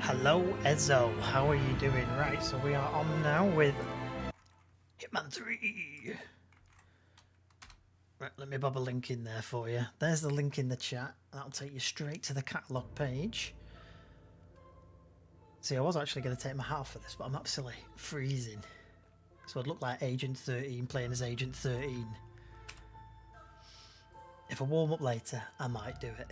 Hello Ezzo, how are you doing? Right, so we are on now with Hitman 3. Right, let me bob a link in there for you. There's the link in the chat. That'll take you straight to the catalogue page. See, I was actually going to take my hat off for this, but I'm absolutely freezing. So I'd look like Agent 13 playing as Agent 13. If I warm up later, I might do it.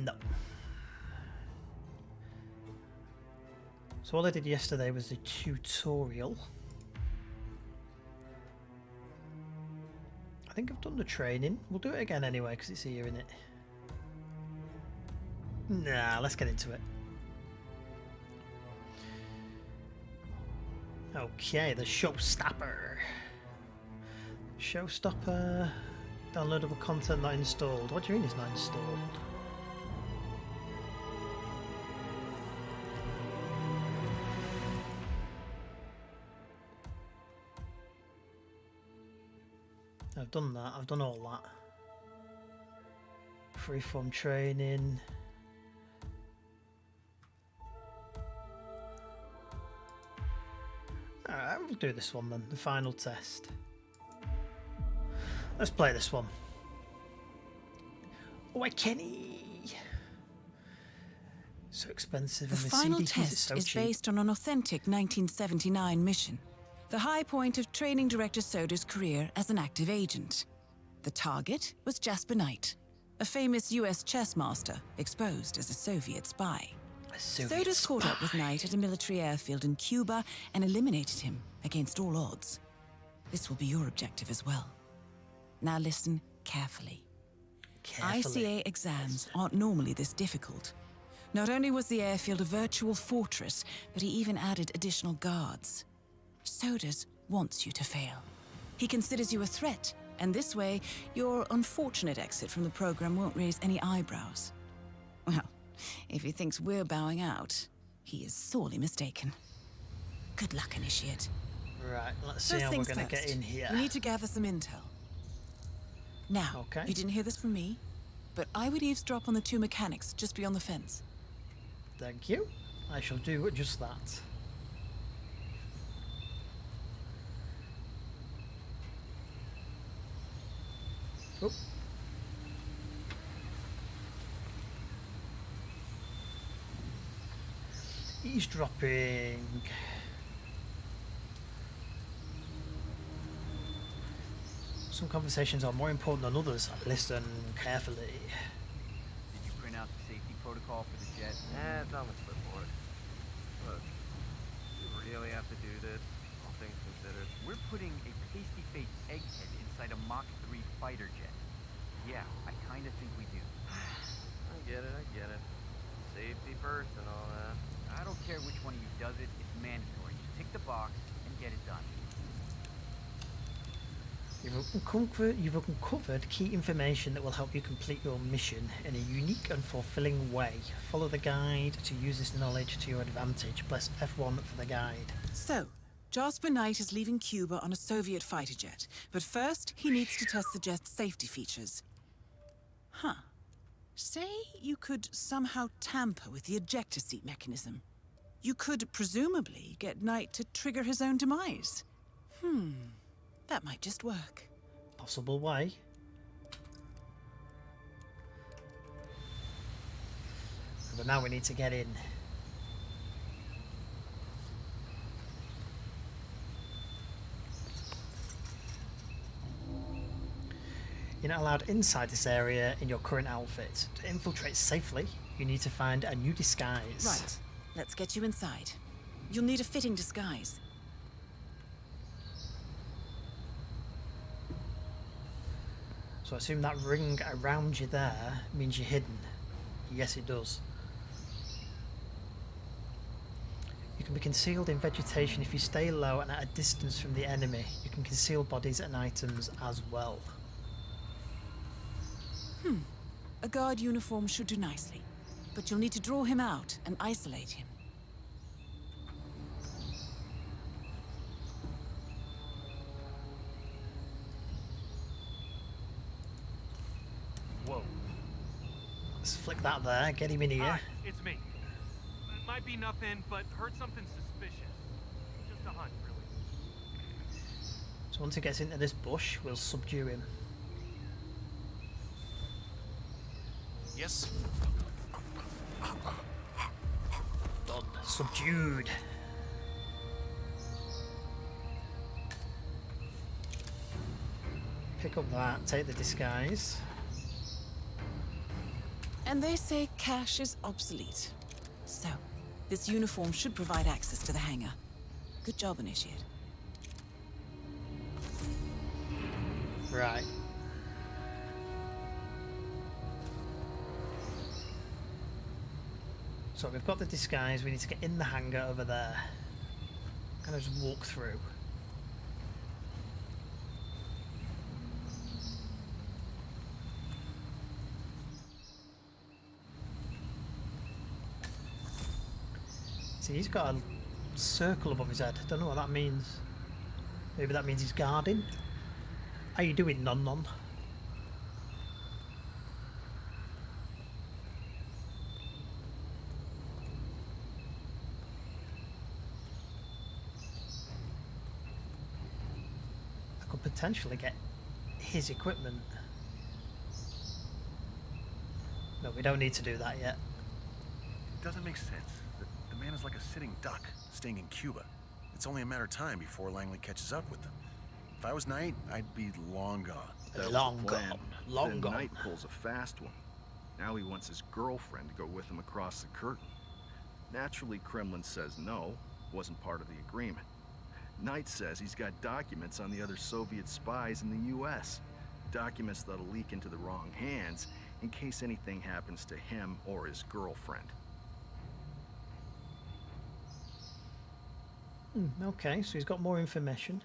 No. So all I did yesterday was the tutorial. I think I've done the training. We'll do it again anyway because it's here, innit? Nah, let's get into it. Okay, the showstopper. Showstopper. Downloadable content not installed. What do you mean it's not installed? I've done that. I've done all that. Freeform training. Alright, we'll do this one then. The final test. Let's play this one. Oh, Kenny. So expensive. The and final CDKoins test is cheap. based on an authentic 1979 mission. The high point of training director Soda's career as an active agent. The target was Jasper Knight, a famous US chess master exposed as a Soviet spy. Soda's caught up with Knight at a military airfield in Cuba and eliminated him against all odds. This will be your objective as well. Now listen carefully. ICA exams aren't normally this difficult. Not only was the airfield a virtual fortress, but he even added additional guards. Sodas wants you to fail. He considers you a threat, and this way, your unfortunate exit from the program won't raise any eyebrows. Well, if he thinks we're bowing out, he is sorely mistaken. Good luck, Initiate. Right, let's see how we're going to get in here. We need to gather some intel. Now, you didn't hear this from me, but I would eavesdrop on the two mechanics just beyond the fence. Thank you. I shall do just that. Oh. Eavesdropping. Some conversations are more important than others. Listen carefully. Did you print out the safety protocol for the jet? It's on the clipboard. Look, you really have to do this, all things considered. We're putting a pasty-faced egghead inside a Mach 3 fighter jet. Yeah, I kind of think we do. I get it. Safety first and all that. I don't care which one of you does it, it's mandatory. Just tick the box and get it done. You've uncovered key information that will help you complete your mission in a unique and fulfilling way. Follow the guide to use this knowledge to your advantage. Press F1 for the guide. So, Jasper Knight is leaving Cuba on a Soviet fighter jet, but first he needs to test the jet's safety features. Huh. Say you could somehow tamper with the ejector seat mechanism. You could presumably get Knight to trigger his own demise. That might just work. Possible way. Have now we need to get in. You're not allowed inside this area in your current outfit. To infiltrate safely, you need to find a new disguise. Right. Let's get you inside. You'll need a fitting disguise. So I assume that ring around you there means you're hidden. Yes, it does. You can be concealed in vegetation if you stay low and at a distance from the enemy. You can conceal bodies and items as well. A guard uniform should do nicely, but you'll need to draw him out and isolate him. Whoa. Let's flick that there, get him in here. Hi, it's me. It might be nothing, but heard something suspicious. Just a hunch, really. So once he gets into this bush, we'll subdue him. Yes? Done. Subdued. Pick up that, take the disguise. And they say cash is obsolete. So, this uniform should provide access to the hangar. Good job, Initiate. Right. So we've got the disguise, we need to get in the hangar over there. Kind of just walk through. See, he's got a circle above his head. Don't know what that means. Maybe that means he's guarding. How you doing, Non-Non? I could potentially get his equipment. No, we don't need to do that yet. It doesn't make sense. The man is like a sitting duck, staying in Cuba. It's only a matter of time before Langley catches up with them. If I was Knight, I'd be long gone. Long gone. Long Then gone. Knight pulls a fast one. Now he wants his girlfriend to go with him across the curtain. Naturally, Kremlin says no, wasn't part of the agreement. Knight says he's got documents on the other Soviet spies in the US. Documents that'll leak into the wrong hands in case anything happens to him or his girlfriend. Okay, so he's got more information.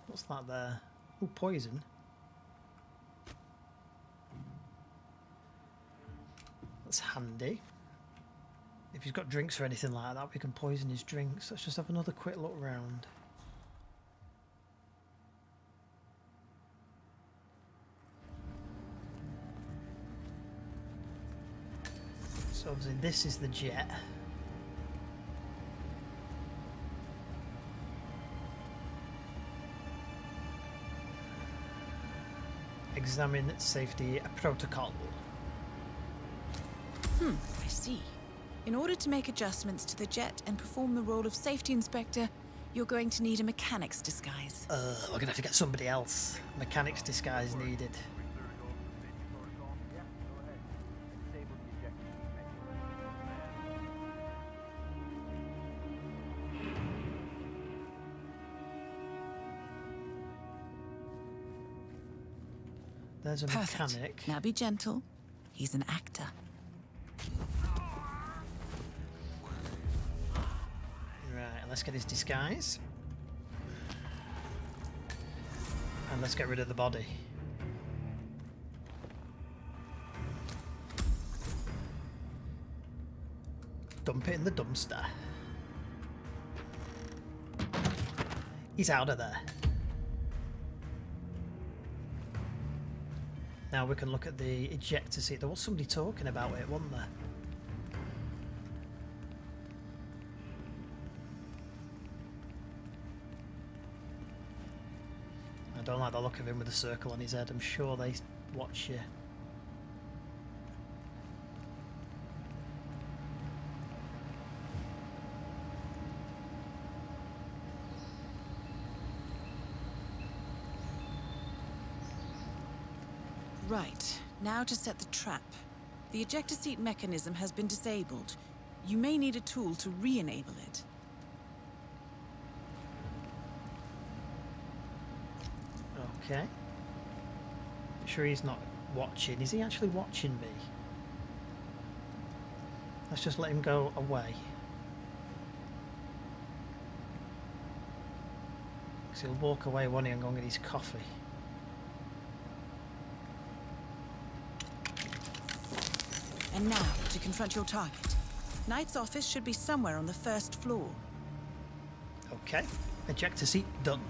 What's that there? Oh, poison. That's handy. If he's got drinks or anything like that, we can poison his drinks. Let's just have another quick look round. So obviously this is the jet. Examine safety protocol. I see. In order to make adjustments to the jet and perform the role of safety inspector, you're going to need a mechanic's disguise. We're gonna have to get somebody else. Mechanic's disguise needed. There's a Perfect. mechanic. Now be gentle. He's an actor. Right, let's get his disguise. And let's get rid of the body. Dump it in the dumpster. He's out of there. Now we can look at the ejector seat. There was somebody talking about it, wasn't there? I don't like the look of him with a circle on his head. I'm sure they watch you. Right, now to set the trap. The ejector seat mechanism has been disabled. You may need a tool to re-enable it. Okay. Sure he's not watching. Is he actually watching me? Let's just let him go away. Because he'll walk away, won't he, and go and get his coffee. And now, to confront your target. Knight's office should be somewhere on the first floor. Okay. Ejector seat done.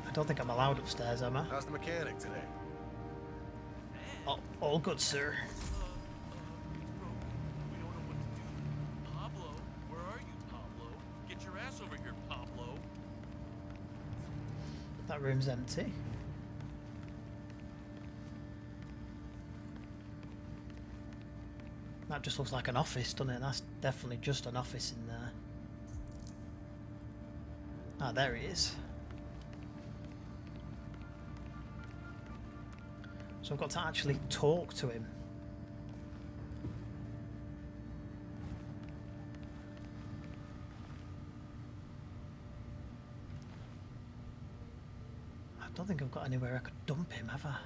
I don't think I'm allowed upstairs, am I? How's the mechanic today? Oh, all good, sir. We don't know what to do. Pablo, where are you, Pablo? Get your ass over here, Pablo. That room's empty. That just looks like an office, doesn't it? That's definitely just an office in there. Ah, there he is. So I've got to actually talk to him. I don't think I've got anywhere I could dump him, have I?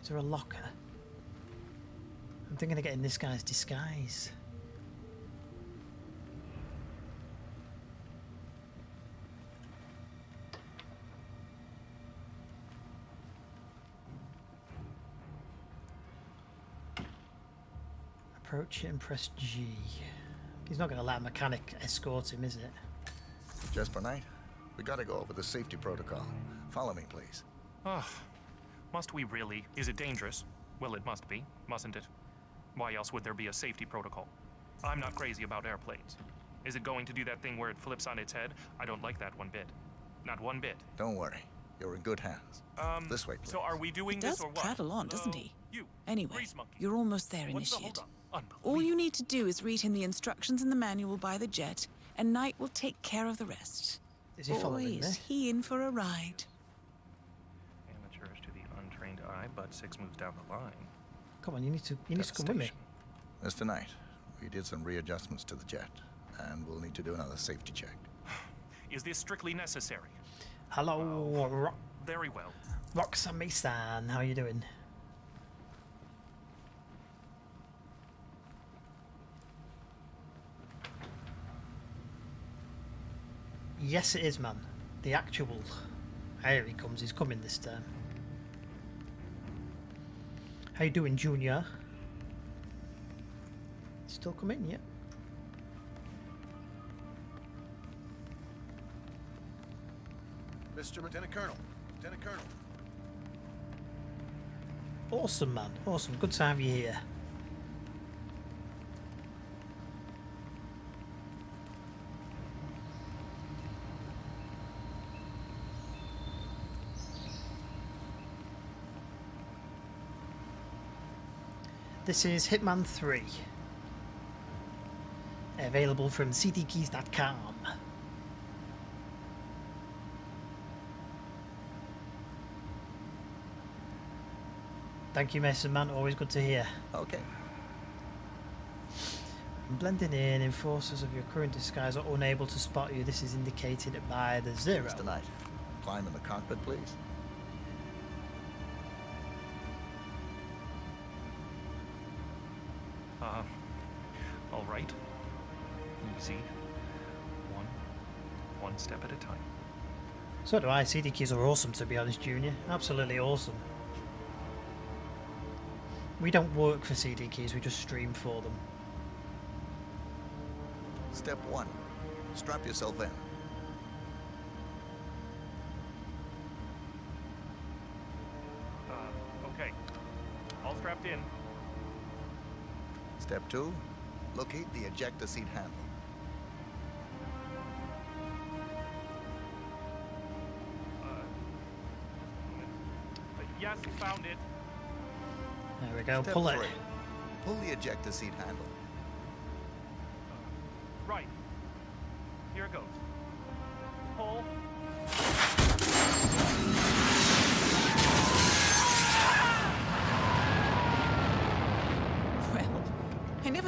Is there a locker? I'm thinking of getting this guy's disguise. Approach it and press G. He's not going to let a mechanic escort him, is it? Jasper Knight, we gotta go over the safety protocol. Follow me, please. Ah, must we really? Is it dangerous? Well, it must be, mustn't it? Why else would there be a safety protocol? I'm not crazy about airplanes. Is it going to do that thing where it flips on its head? I don't like that one bit. Not one bit. Don't worry, you're in good hands. This way, please. So are we doing He this does or what? prattle on, doesn't he? You, Anyway, grease monkey. you're almost there, What's the Initiate. holdup? All you need to do is read him the instructions in the manual by the jet, and Knight will take care of the rest. Is he Boy, following me? is he in for a ride. Amateurish to the untrained eye, but 6 moves down the line. Come on, you need to come with me. Mr. Knight, we did some readjustments to the jet, and we'll need to do another safety check. Is this strictly necessary? Hello, Very well. Roxanne-san. How are you doing? Yes, it is, man. The actual. Here he comes. He's coming this time. How you doing, Junior? Still coming? Yep. Mr. Lieutenant Colonel. Lieutenant Colonel. Awesome, man. Awesome. Good to have you here. This is Hitman 3. Available from CDKeys.com. Thank you, Mason Man. Always good to hear. Okay. Blending in, enforcers of your current disguise are unable to spot you. This is indicated by the 0. Mr. Knight, climb in the cockpit, please. All right. Easy. One step at a time. So do I. CD keys are awesome, to be honest, Junior. Absolutely awesome. We don't work for CD keys, we just stream for them. Step 1. Strap yourself in. Okay. All strapped in. Step 2. Locate the ejector seat handle. Yes, found it. There we go, Step pull it. 3. Pull the ejector seat handle. Right. Here it goes. Pull.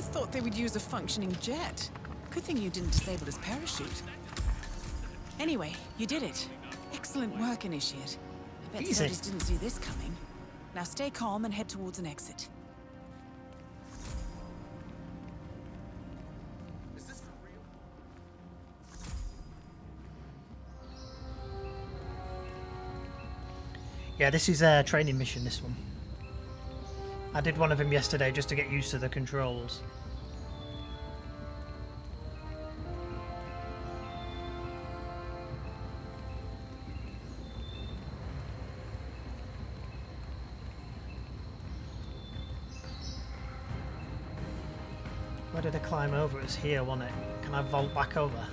thought they would use a functioning jet. Good thing you didn't disable his parachute. Anyway, you did it. Excellent work, Initiate. I bet Easy. Sodus didn't see this coming. Now stay calm and head towards an exit. Is this for real? Yeah, this is a training mission, this one. I did one of them yesterday just to get used to the controls. Where did I climb over? It was here, wasn't it? Can I vault back over?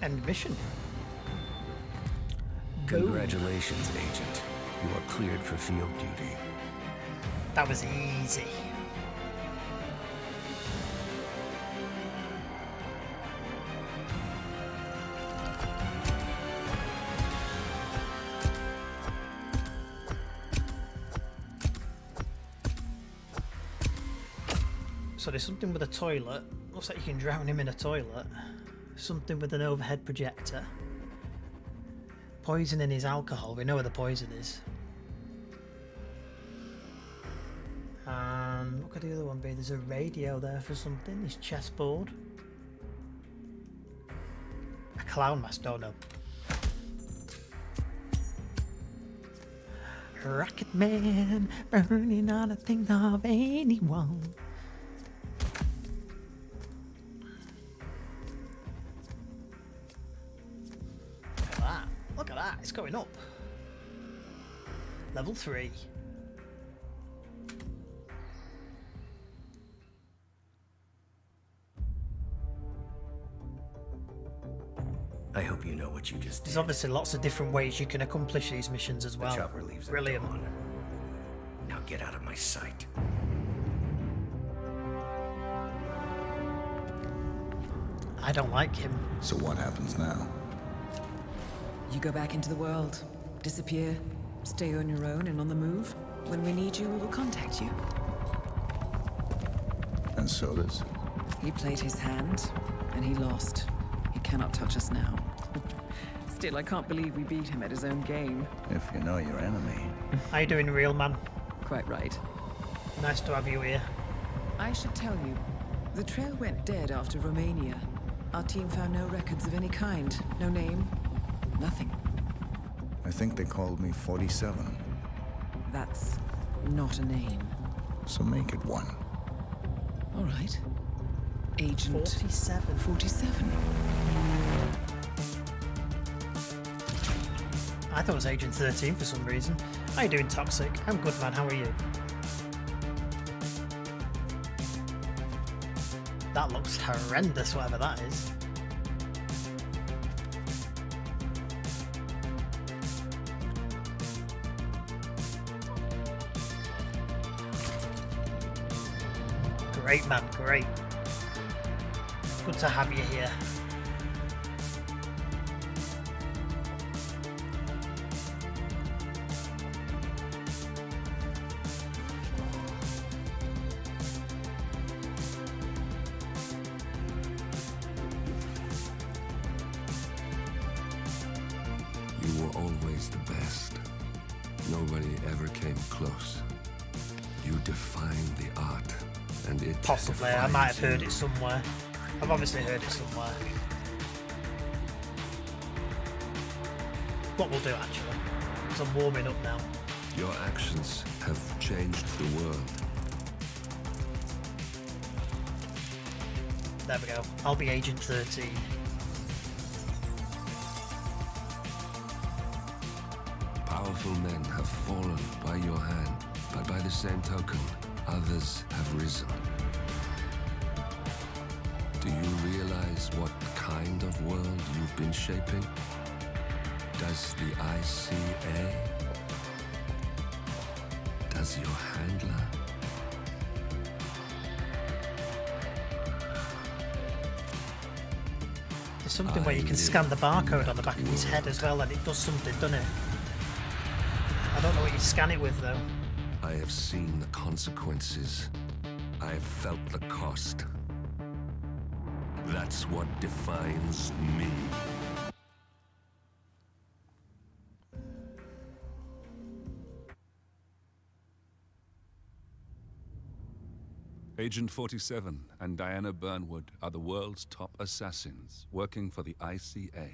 End mission. Go. Congratulations, Agent. You are cleared for field duty. That was easy. So there's something with a toilet. Looks like you can drown him in a toilet. Something with an overhead projector. Poison in his alcohol. We know where the poison is. And what could the other one be? There's a radio there for something. His chessboard. A clown mask. Don't know. Rocket Man, burning all the things of anyone. Look at that, it's going up. Level 3. I hope you know what you just There's did. obviously lots of different ways you can accomplish these missions as The well. chopper leaves at Brilliant. dawn. Now get out of my sight. I don't like him. So what happens now? You go back into the world, disappear, stay on your own and on the move. When we need you, we will contact you. And Sodus? He played his hand, and he lost. He cannot touch us now. Still, I can't believe we beat him at his own game. If you know your enemy. How you doing, real man? Quite right. Nice to have you here. I should tell you, the trail went dead after Romania. Our team found no records of any kind. No name, nothing. I think they called me 47. That's not a name. So make it one. All right. Agent 47. 47. I thought it was Agent 13 for some reason. How you doing, Toxic? I'm good, man. How are you? That looks horrendous, whatever that is. Great, man. Great. Good to have you here. You were always the best. Nobody ever came close. You defined the art, and it Possibly. I might have heard defines it somewhere. I've obviously heard it somewhere. What we'll do, actually, is I'm warming up now. you. Your actions have changed the world. There we go. I'll be Agent 13. Powerful men have fallen by your hand, but by the same token, others have risen. Do you realize what kind of world you've been shaping? Does the ICA? Does your handler? something where you can scan the barcode on the back of his head as well, and it does something, doesn't it? I don't know what you scan it with, though. I have seen the consequences. I have felt the cost. That's what defines me. Agent 47 and Diana Burnwood are the world's top assassins working for the ICA.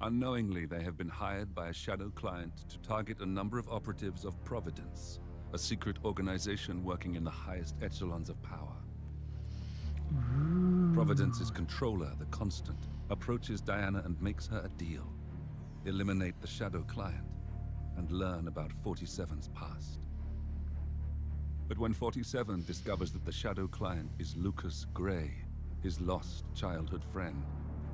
Unknowingly, they have been hired by a shadow client to target a number of operatives of Providence, a secret organization working in the highest echelons of power. Providence's controller, the Constant, approaches Diana and makes her a deal. Eliminate the shadow client and learn about 47's past. But when 47 discovers that the shadow client is Lucas Gray, his lost childhood friend,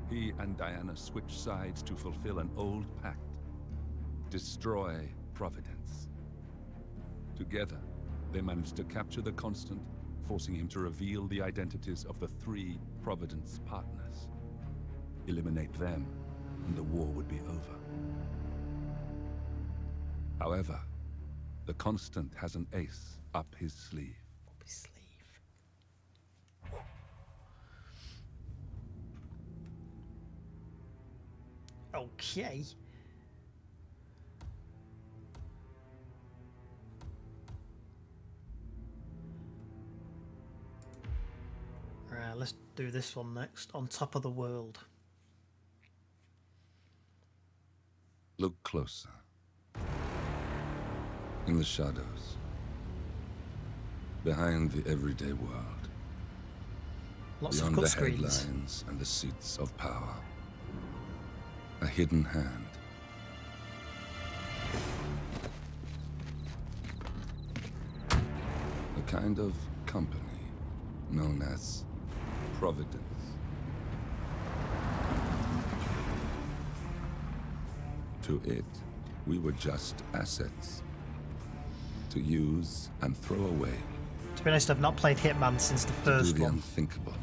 he and Diana switch sides to fulfill an old pact. Destroy Providence. Together, they manage to capture the Constant, forcing him to reveal the identities of the 3 Providence partners. Eliminate them, and the war would be over. However, the Constant has an ace up his sleeve. Up his sleeve. Okay. Right, let's do this one next. On Top of the World. Look closer. In the shadows. Behind the everyday world. Lots beyond of the cut screens. headlines and the seats of power. A hidden hand. A kind of company known as Providence. To it, we were just assets. To use and throw away. To be honest, I've not played Hitman since the To first do the one. unthinkable.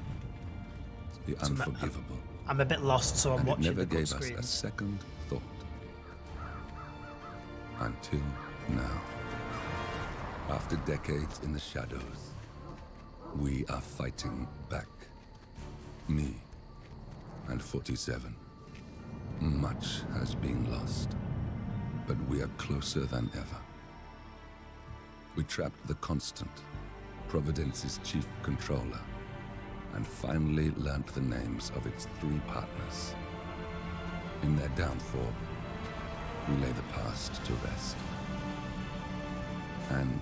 The unforgivable. I'm a bit lost, so I'm And watching it never the cut gave us a screens. second thought. Until now. After decades in the shadows, we are fighting back. Me and 47. Much has been lost, but we are closer than ever. We trapped the Constant, Providence's chief controller, and finally learnt the names of its 3 partners. In their downfall, we lay the past to rest. And,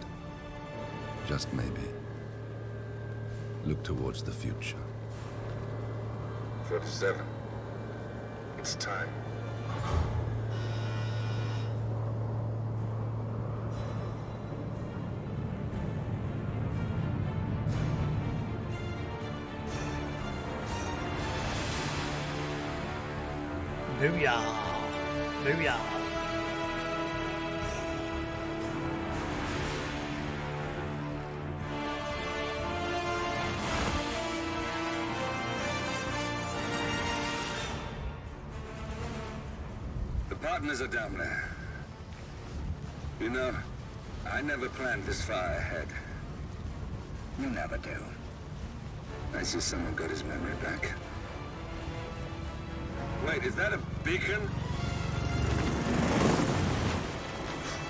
just maybe, look towards the future. 47. It's time. Booyah! Booyah! The partners are down there. You know, I never planned this far ahead. You never do. I see someone got his memory back. Wait, is that a beacon?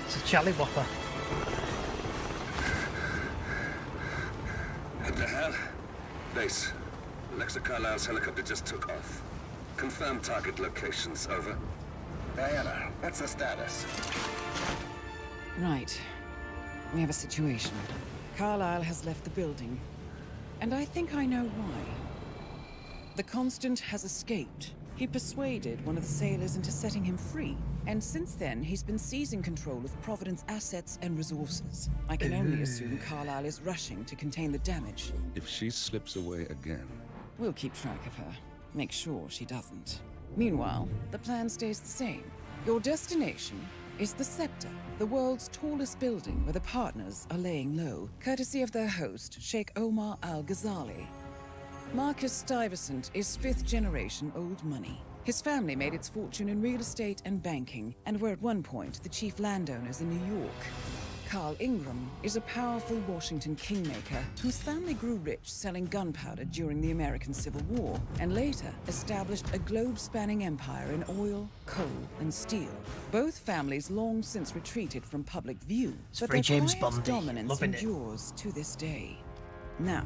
It's a Charlie Whopper. What the hell? Base. Alexa Carlisle's helicopter just took off. Confirm target locations, over. Diana, what's the status? Right. We have a situation. Carlisle has left the building. And I think I know why. The Constant has escaped. He persuaded one of the sailors into setting him free. And since then, he's been seizing control of Providence assets and resources. I can only assume Carlisle is rushing to contain the damage. If she slips away again... We'll keep track of her. Make sure she doesn't. Meanwhile, the plan stays the same. Your destination is the Scepter, the world's tallest building where the partners are laying low, courtesy of their host, Sheikh Omar Al-Ghazali. Marcus Stuyvesant is fifth-generation old money. His family made its fortune in real estate and banking, and were at one point the chief landowners in New York. Carl Ingram is a powerful Washington kingmaker whose family grew rich selling gunpowder during the American Civil War, and later established a globe-spanning empire in oil, coal, and steel. Both families long since retreated from public view, but their James quiet Bondy. dominance Loving it. endures to this day. Now,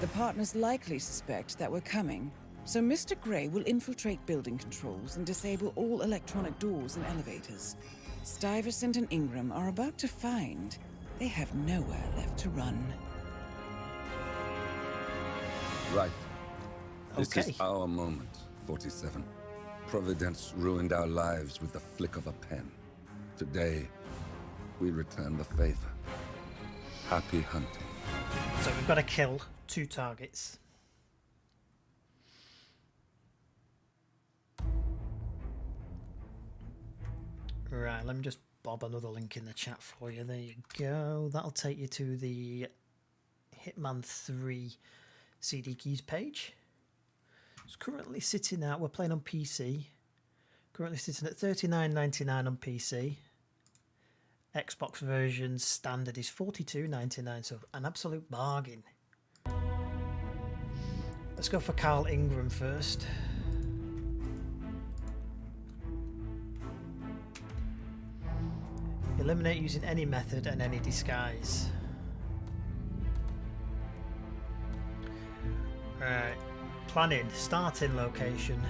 the partners likely suspect that we're coming, so Mr. Gray will infiltrate building controls and disable all electronic doors and elevators. Stuyvesant and Ingram are about to find they have nowhere left to run. Right. This Okay. is our moment, 47. Providence ruined our lives with the flick of a pen. Today, we return the favor. Happy hunting. So we've got to kill 2 targets. Right, let me just bob another link in the chat for you. There you go. That'll take you to the Hitman 3 CD keys page. It's currently sitting at, we're playing on PC. Currently sitting at $39.99 on PC. Xbox version standard is $42.99, so an absolute bargain. Let's go for Carl Ingram first. Eliminate using any method and any disguise. Alright. Planning. Starting location.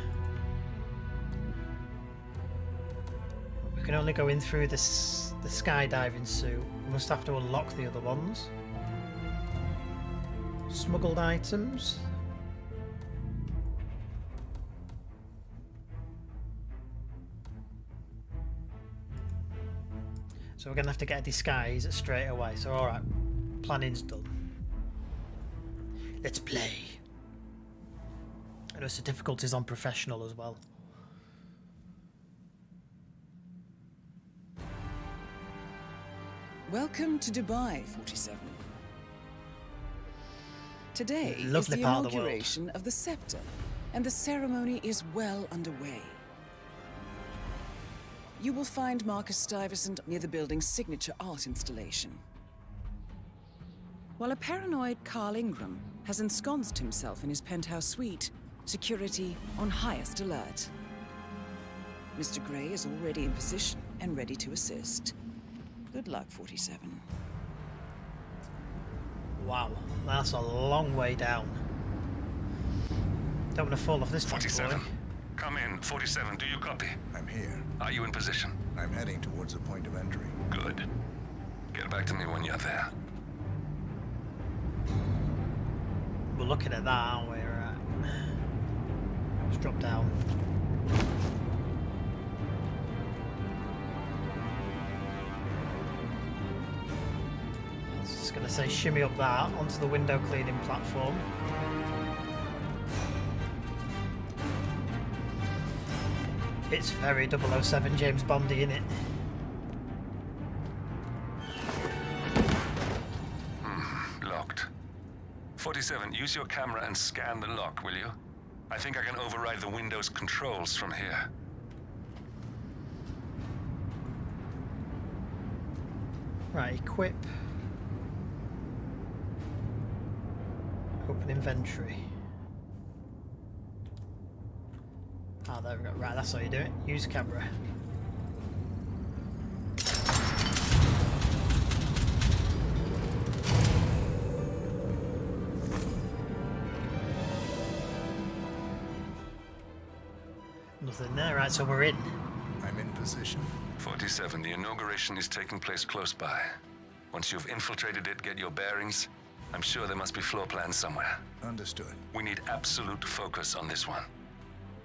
We can only go in through the skydiving suit. We must have to unlock the other ones. Smuggled items. So we're going to have to get a disguise straight away. So alright, planning's done. Let's play. I know the difficulties on professional as well. Welcome to Dubai, 47. Today is Lovely the part of the world. inauguration of the scepter, and the ceremony is well underway. You will find Marcus Stuyvesant near the building's signature art installation, while a paranoid Carl Ingram has ensconced himself in his penthouse suite, security on highest alert. Mr. Gray is already in position and ready to assist. Good luck, 47. Wow, that's a long way down. Don't want to fall off this bad 47. boy. Come in. 47, do you copy? I'm here. Are you in position? I'm heading towards the point of entry. Good. Get back to me when you're there. We're looking at that, aren't we? Right. Let's drop down. I was just going to say shimmy up that onto the window cleaning platform. It's very 007 James Bondy, innit? Locked. 47, use your camera and scan the lock, will you? I think I can override the Windows controls from here. Right, equip. Open inventory. Ah, there we go. Right, that's how you do it. Use camera. Nothing there. Right, so we're in. I'm in position. 47, the inauguration is taking place close by. Once you've infiltrated it, get your bearings. I'm sure there must be floor plans somewhere. Understood. We need absolute focus on this one.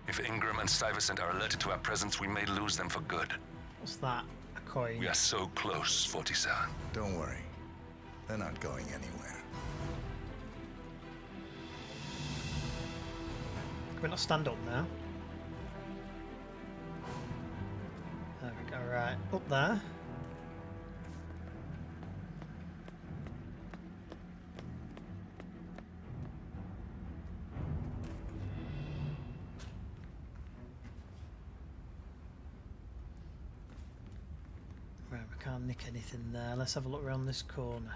If Ingram and Stuyvesant are alerted to our presence, we may lose them for good. What's that? A coin. We are so close, 47. Don't worry. They're not going anywhere. Can we not stand up now? There we go. Right, up there. Right, we can't nick anything there. Let's have a look around this corner.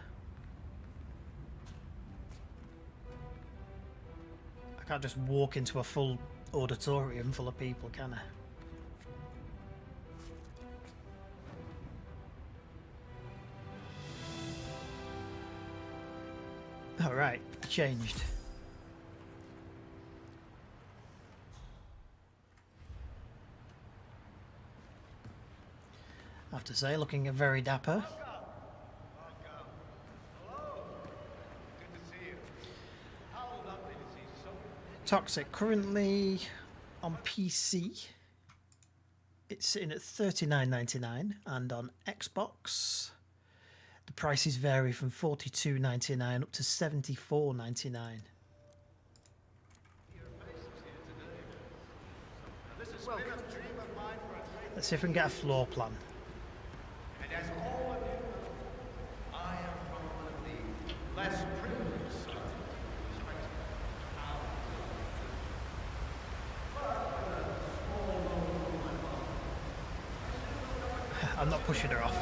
I can't just walk into a full auditorium full of people, can I? Alright, changed. I have to say, looking very dapper. Toxic, currently on PC, it's sitting at $39.99, and on Xbox, the prices vary from $42.99 up to $74.99. Let's see if we can get a floor plan. And as all of you know, I am from one of the less privileged sections I'm not pushing her off.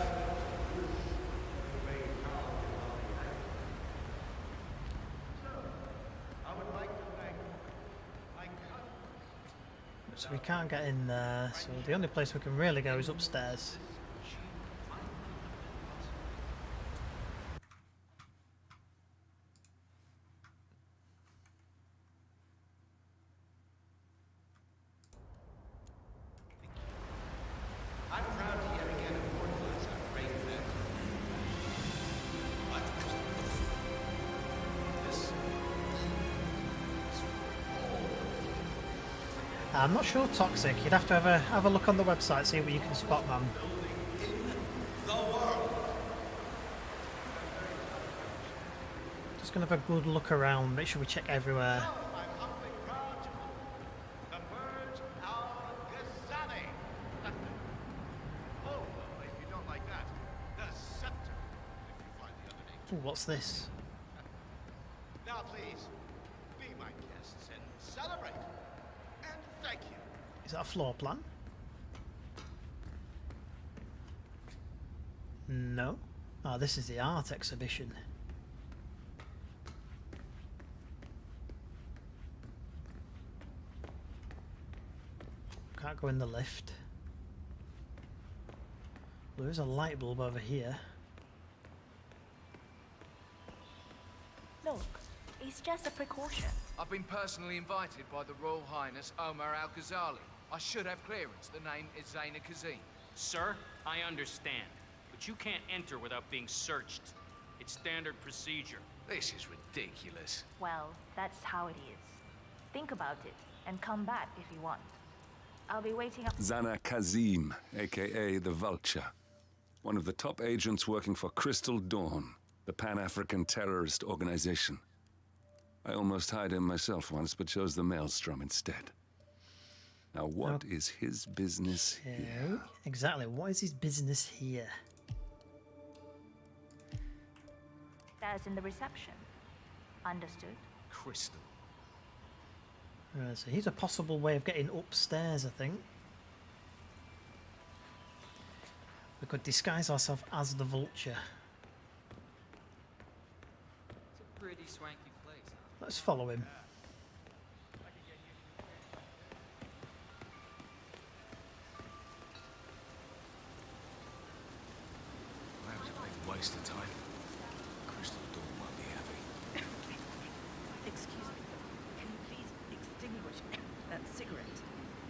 So we can't get in there, so the only place we can really go is upstairs. I'm proud to yet again immortalize our great event. I'm not sure Toxic. You'd have to have a look on the website, see what you can spot, man. Just gonna have a good look around, make sure we check everywhere. Ooh, what's this? Now please, be my guests and celebrate. And thank you. Is that a floor plan? No. Oh, this is the art exhibition. Can't go in the lift. There is a light bulb over here. Look, it's just a precaution. I've been personally invited by the Royal Highness Omar Al-Ghazali. I should have clearance. The name is Zaina Kazim. Sir, I understand, but you can't enter without being searched. It's standard procedure. This is ridiculous. Well, that's how it is. Think about it and come back if you want. I'll be waiting up. Zana Kazim, aka the Vulture. One of the top agents working for Crystal Dawn, the Pan-African terrorist organization. I almost hired him myself once, but chose the Maelstrom instead. Now, what is his business here? Exactly, what is his business here? That's in the reception. Understood? Crystal. Right, so here's a possible way of getting upstairs, I think. We could disguise ourselves as the Vulture. It's a pretty swanky place, huh? Let's follow him. That was a big waste of time. Crystal Dawn won't be happy. Excuse me. Can you please extinguish that cigarette?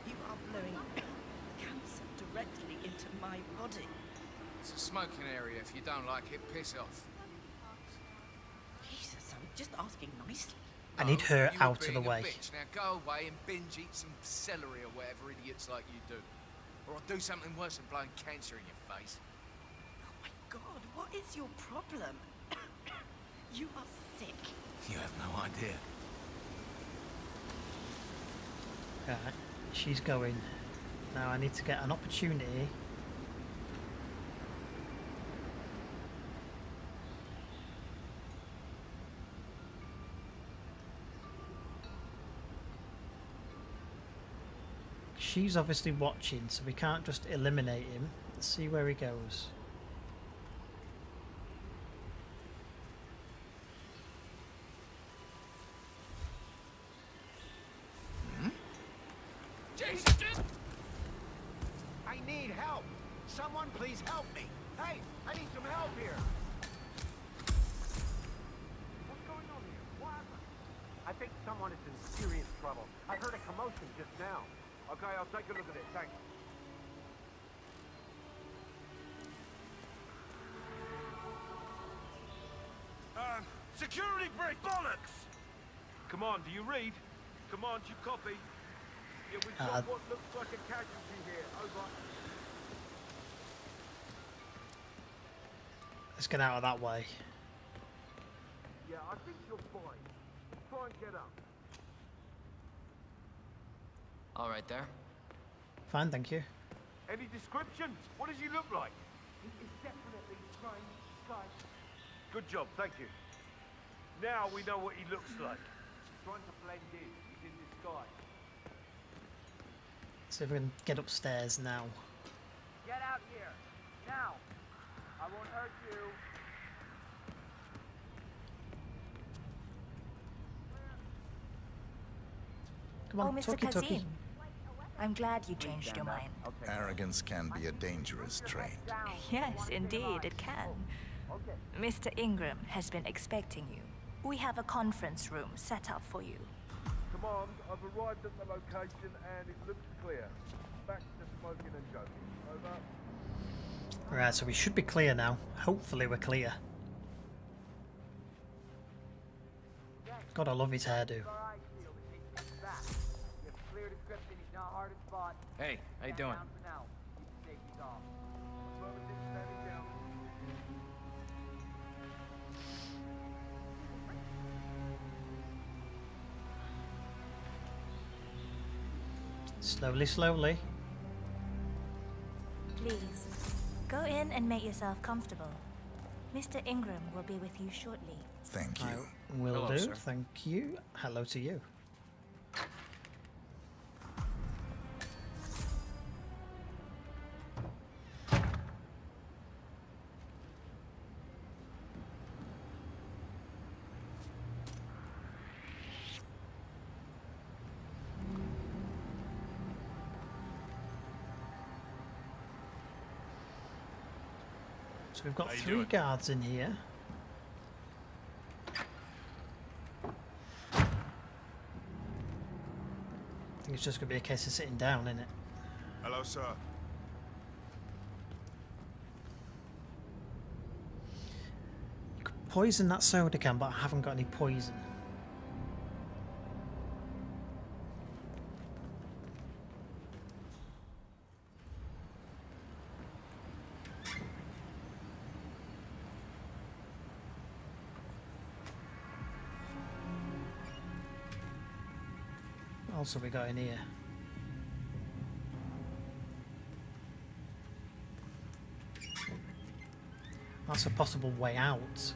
You are blowing cancer directly into my body. It's a smoking area. If you don't like it, piss off. Jesus, I'm just asking nicely. I need her You were out of the being a way. bitch. Now go away and binge eat some celery or whatever idiots like you do. Or I'll do something worse than blowing cancer in your face. Oh my God, what is your problem? You are sick. You have no idea. Right, she's going. Now I need to get an opportunity. She's obviously watching, so we can't just eliminate him. Let's see where he goes. Someone please help me. Hey, I need some help here. What's going on here? What happened? I think someone is in serious trouble. I heard a commotion just now. Okay, I'll take a look at it. Thanks. Security break! Bollocks! Come on, do you read? Come on, do you copy? Yeah, we've got what looks like a casualty here. Over. Let's get out of that way. Yeah, I think you're fine. Try and get up. All right there. Fine, thank you. Any description? What does he look like? He is definitely trying to disguise. Good job, thank you. Now we know what he looks like. He's trying to blend in. He's in disguise. So if we can get upstairs now. Get out here. Now. I won't hurt you. Come on, Mr. talkie talkie. Kazim. I'm glad you changed your mind. Arrogance can be a dangerous trait. Yes, indeed, it can. Mr. Ingram has been expecting you. We have a conference room set up for you. Command, I've arrived at the location and it looks clear. Back to smoking and joking. Over. Right, so we should be clear now. Hopefully we're clear. God, I love his hairdo. Hey, how you doing? Slowly, slowly. Please, go in and make yourself comfortable. Mr. Ingram will be with you shortly. Thank you. Will Hello, do. sir. Thank you. Hello to you. So we've got 3 guards in here. I think it's just going to be a case of sitting down, isn't it? Hello, sir. You could poison that soda can, but I haven't got any poison. What else have we got in here? That's a possible way out.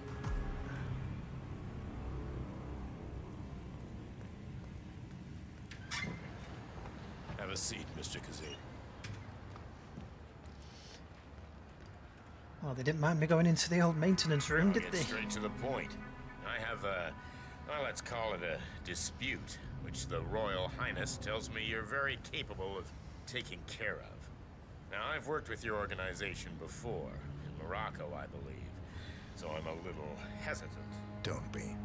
Have a seat, Mr. Kazim. Well, they didn't mind me going into the old maintenance room, I'll did get they? straight to the point. I have a, well, let's call it a dispute, which the Royal Highness tells me you're very capable of taking care of. Now, I've worked with your organization before, in Morocco, I believe, so I'm a little hesitant. Don't be.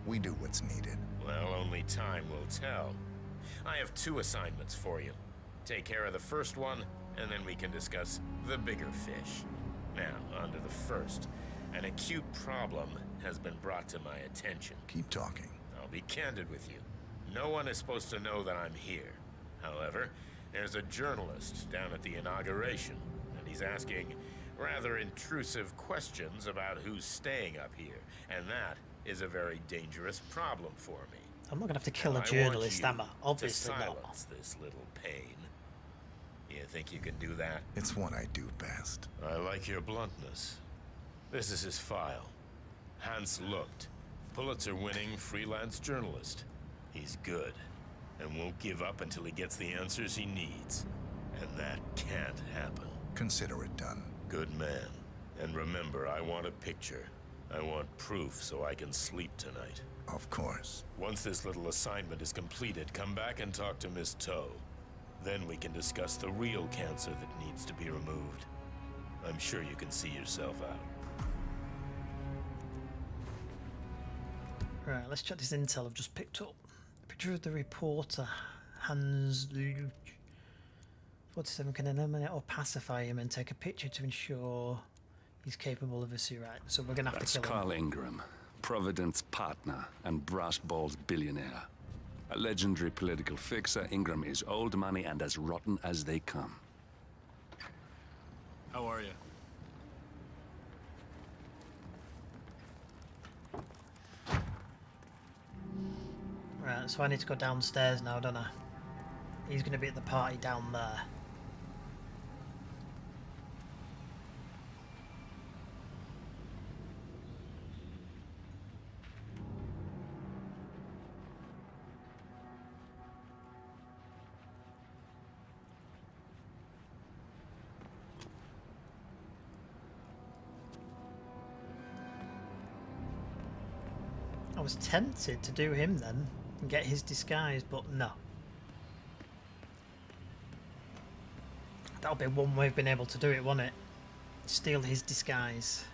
We do what's needed. Well, only time will tell. I have 2 assignments for you. Take care of the first one, and then we can discuss the bigger fish. Now, on to the first. An acute problem has been brought to my attention. Keep talking. I'll be candid with you. No one is supposed to know that I'm here. However, there's a journalist down at the inauguration, and he's asking rather intrusive questions about who's staying up here, and that is a very dangerous problem for me. I'm not going to have to kill Now, a I journalist, want am I? you Obviously to not. silence this little pain. You think you can do that? It's what I do best. I like your bluntness. This is his file. Hans Lucht, Pulitzer-winning freelance journalist. He's good, and won't give up until he gets the answers he needs. And that can't happen. Consider it done. Good man. And remember, I want a picture. I want proof so I can sleep tonight. Of course. Once this little assignment is completed, come back and talk to Miss Toe. Then we can discuss the real cancer that needs to be removed. I'm sure you can see yourself out. Right, let's check this intel I've just picked up. A picture of the reporter, Hans Luch. 47 can eliminate or pacify him and take a picture to ensure he's capable of a suicide. So we're gonna have That's to kill him. Carl Ingram, Providence partner and brass balls billionaire. A legendary political fixer, Ingram is old money and as rotten as they come. How are you? Right, so I need to go downstairs now, don't I? He's gonna be at the party down there. I was tempted to do him then and get his disguise, but no. That'll be one way of being able to do it, won't it? Steal his disguise.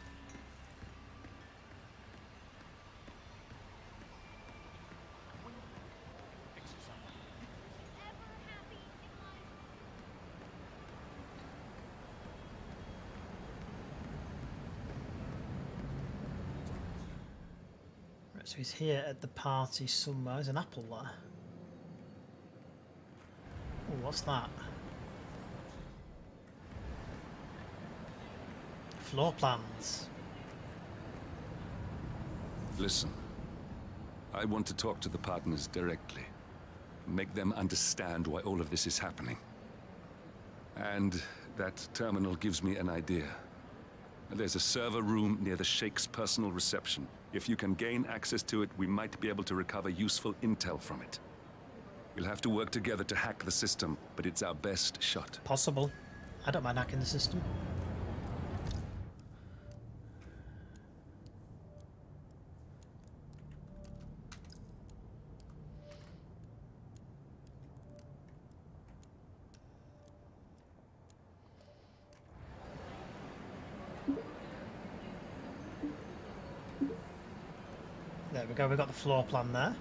Right, so he's here at the party somewhere. There's an apple there. Oh, what's that? Floor plans. Listen, I want to talk to the partners directly. Make them understand why all of this is happening. And that terminal gives me an idea. There's a server room near the Sheikh's personal reception. If you can gain access to it, we might be able to recover useful intel from it. We'll have to work together to hack the system, but it's our best shot. Possible. I don't mind hacking the system. There we go, we've got the floor plan there.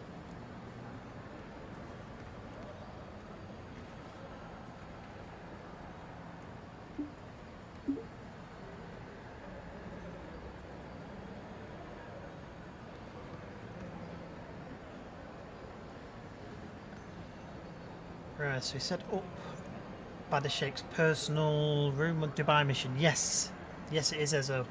Right, so we set up by the Sheikh's personal room on Dubai mission. Yes, yes it is, Ezo.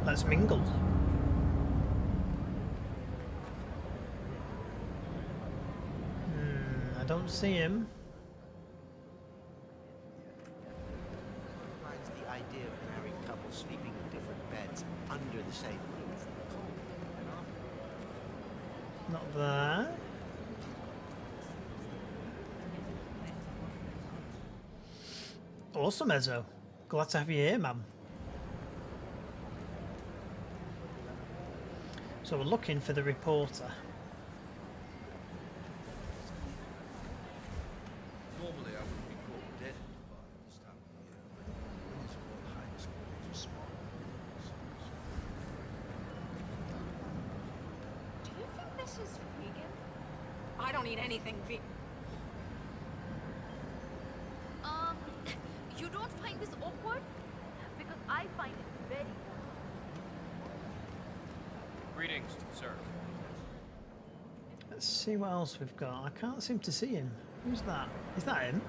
Let's mingle. I don't see him. Finds the idea of married couples sleeping in different beds under the same roof. Not there. Awesome, Ezo. Glad to have you here, man. So we're looking for the reporter. Normally I wouldn't be caught dead in Dubai this time of year, but when his Royal Highness calls a small. Do you think this is vegan? I don't eat anything vegan. You don't find this awkward? Because I find it very awkward. Greetings, sir. Let's see what else we've got. I can't seem to see him. Who's that? Is that him?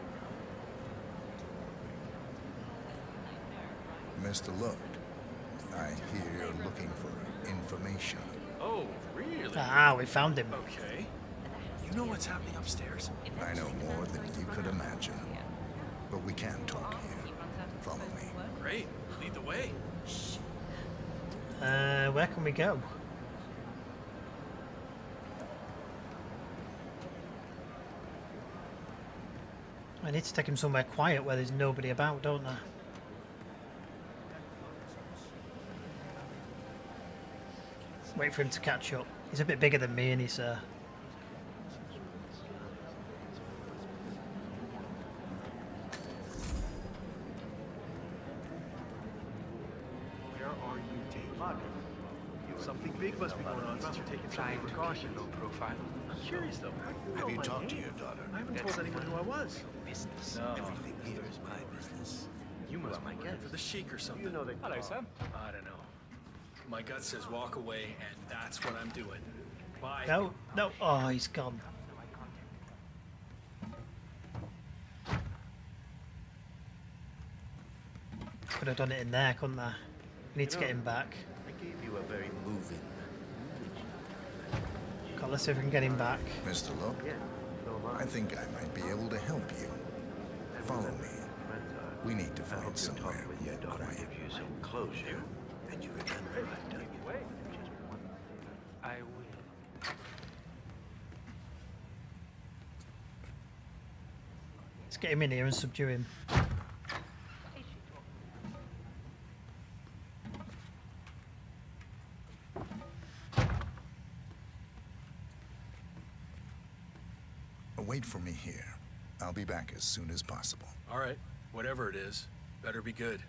Mr. Luck, I hear you're looking for information. Oh, really? Ah, we found him. Okay. You know what's happening upstairs? I know more than you could imagine. But we can talk here. Follow me. Great. Lead the way. Where can we go? I need to take him somewhere quiet where there's nobody about, don't I? Wait for him to catch up. He's a bit bigger than me, and he's Something big must be going on since you're taking some precautions. Low profile. I'm curious though. How do you know Have you my talked to name? your daughter? I haven't told anyone who I was. Business. No. Everything here is my business. You must be working for the Sheik or something. You know they Hello, sir. I don't know. My gut says walk away, and that's what I'm doing. Bye. No, no. Oh, he's gone. Could have done it in there, couldn't I? We need to get him back. I gave you a very moving. God, let's see if we can get him back. Mr. Locke, I think I might be able to help you. Follow me. We need to find somewhere more quiet. Give you some closure, and you remember I've done you. I will. Let's get him in here and subdue him. Wait for me here. I'll be back as soon as possible. All right. Whatever it is, better be good.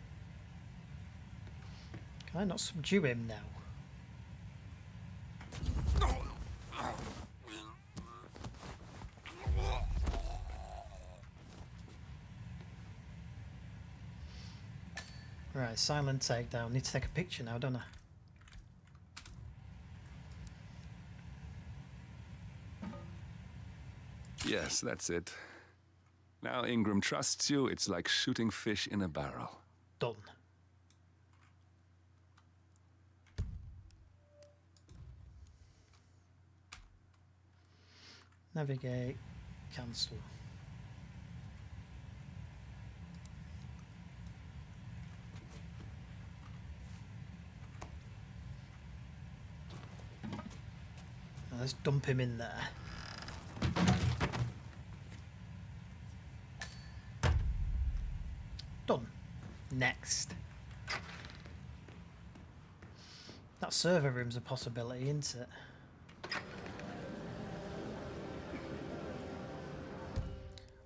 Can I not subdue him now? Right, silent takedown. Need to take a picture now, don't I? Yes, that's it. Now Ingram trusts you, it's like shooting fish in a barrel. Done. Navigate. Cancel. Now let's dump him in there. Done. Next. That server room's a possibility, isn't it?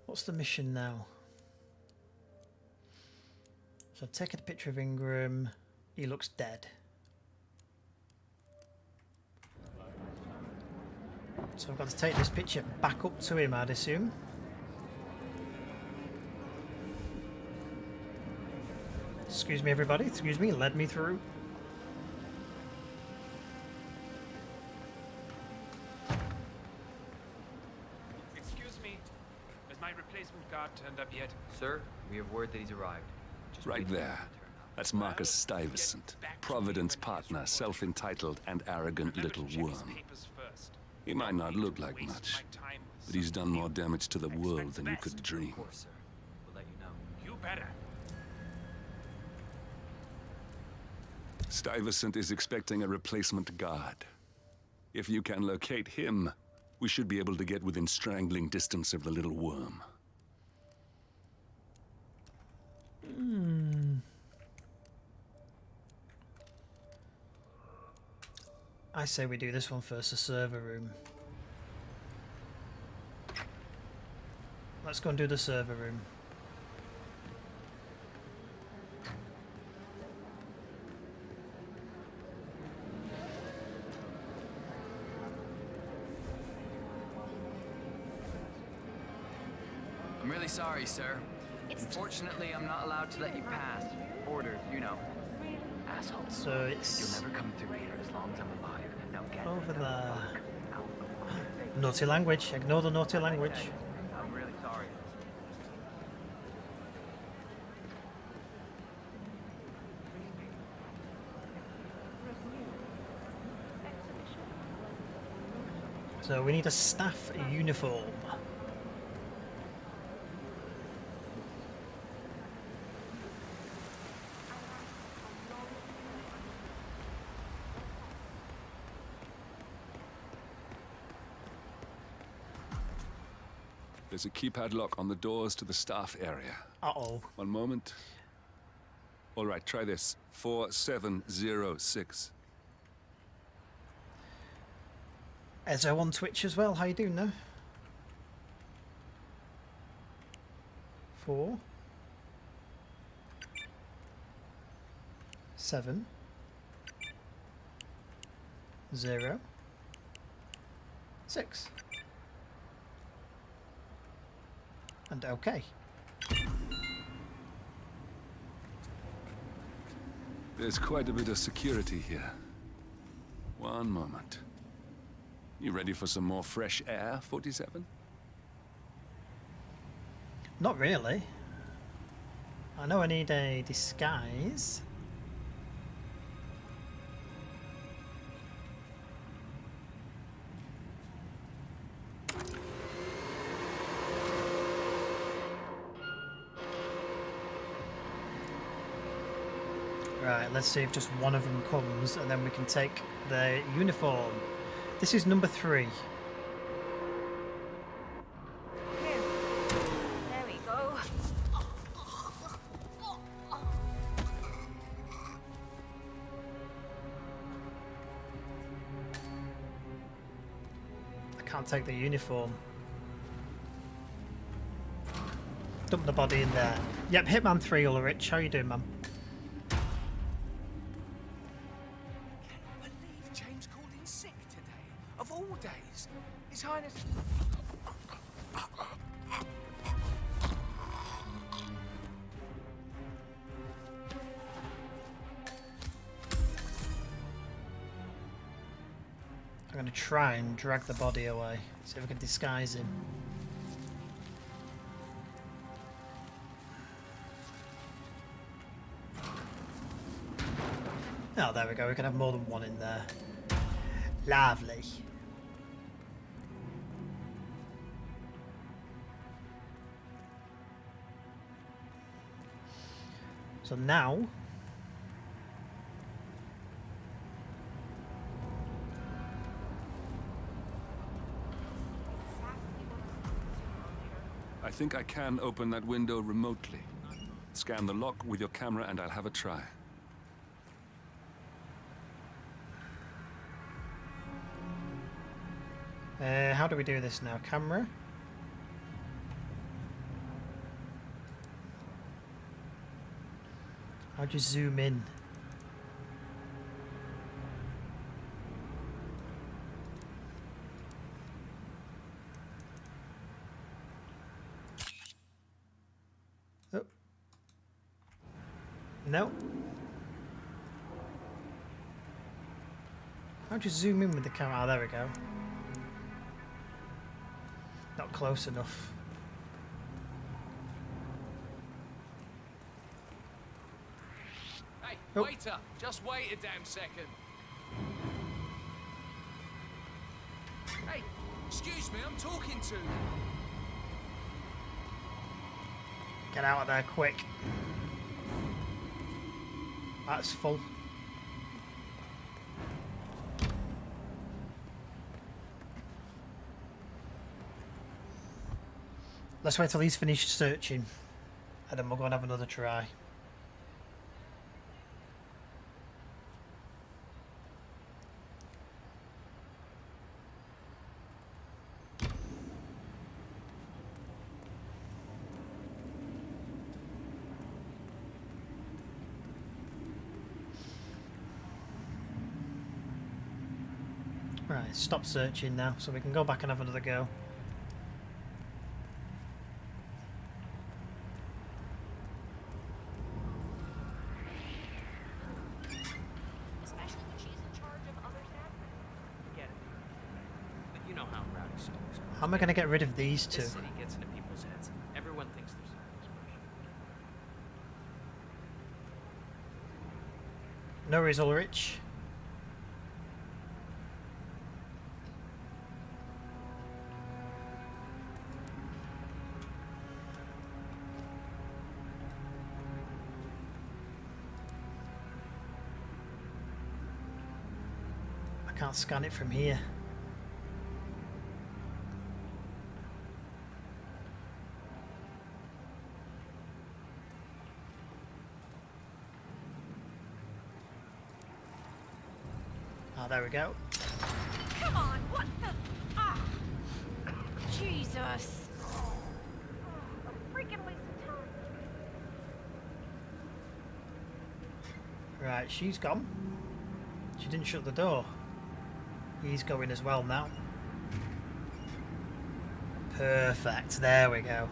What's the mission now? So I've taken a picture of Ingram. He looks dead. So I've got to take this picture back up to him, I'd assume. Excuse me, everybody. Excuse me. Let me through. Excuse me. Has my replacement guard turned up yet? Sir, we have word that he's arrived. Just Right wait for him there. to turn up. That's Marcus Stuyvesant, Providence partner, self-entitled and arrogant little worm. He might not look like much, but he's done more damage to the world than you could dream. Of course, sir. We'll let you know. You better. Stuyvesant is expecting a replacement guard. If you can locate him, we should be able to get within strangling distance of the little worm. I say we do this one first, the server room. Let's go and do the server room. I'm really sorry, sir. Unfortunately, I'm not allowed to let you pass. Orders, you know. Asshole. So it's You'll never come through here as long as I'm alive. Now get over the there. fuck out of my face. Naughty language. Ignore the naughty language. I'm really sorry. So we need a staff uniform. There's a keypad lock on the doors to the staff area. Uh-oh. One moment. All right, try this. 4706. Ezzo on Twitch as well. How you doing now? 4 7 0, 6. And OK. There's quite a bit of security here. One moment. You ready for some more fresh air, 47? Not really. I know I need a disguise. Right, let's see if just one of them comes and then we can take the uniform. This is number 3. There we go. I can't take the uniform. Dump the body in there. Yep, Hitman 3, Ulrich. How you doing, man? James called in sick today. Of all days. His Highness... I'm going to try and drag the body away. See if we can disguise him. Oh, there we go. We can have more than one in there. Lovely. So now... I think I can open that window remotely. Scan the lock with your camera and I'll have a try. How do we do this now? Camera? How do you zoom in? Oh. No. How do you zoom in with the camera? Oh, there we go. Not close enough. Hey, Oh. waiter, just wait a damn second. Hey, excuse me, I'm talking to... Get out of there quick. That's full. Let's wait till he's finished searching, and then we'll go and have another try. Right, stop searching now, so we can go back and have another go. How am I going to get rid of these two? This city gets into people's heads. Everyone thinks they're something special. No worries, Ulrich. I can't scan it from here. There we go. Come on, what the... Ah! Jesus. A freaking waste of time. Right, she's gone. She didn't shut the door. He's going as well now. Perfect. There we go.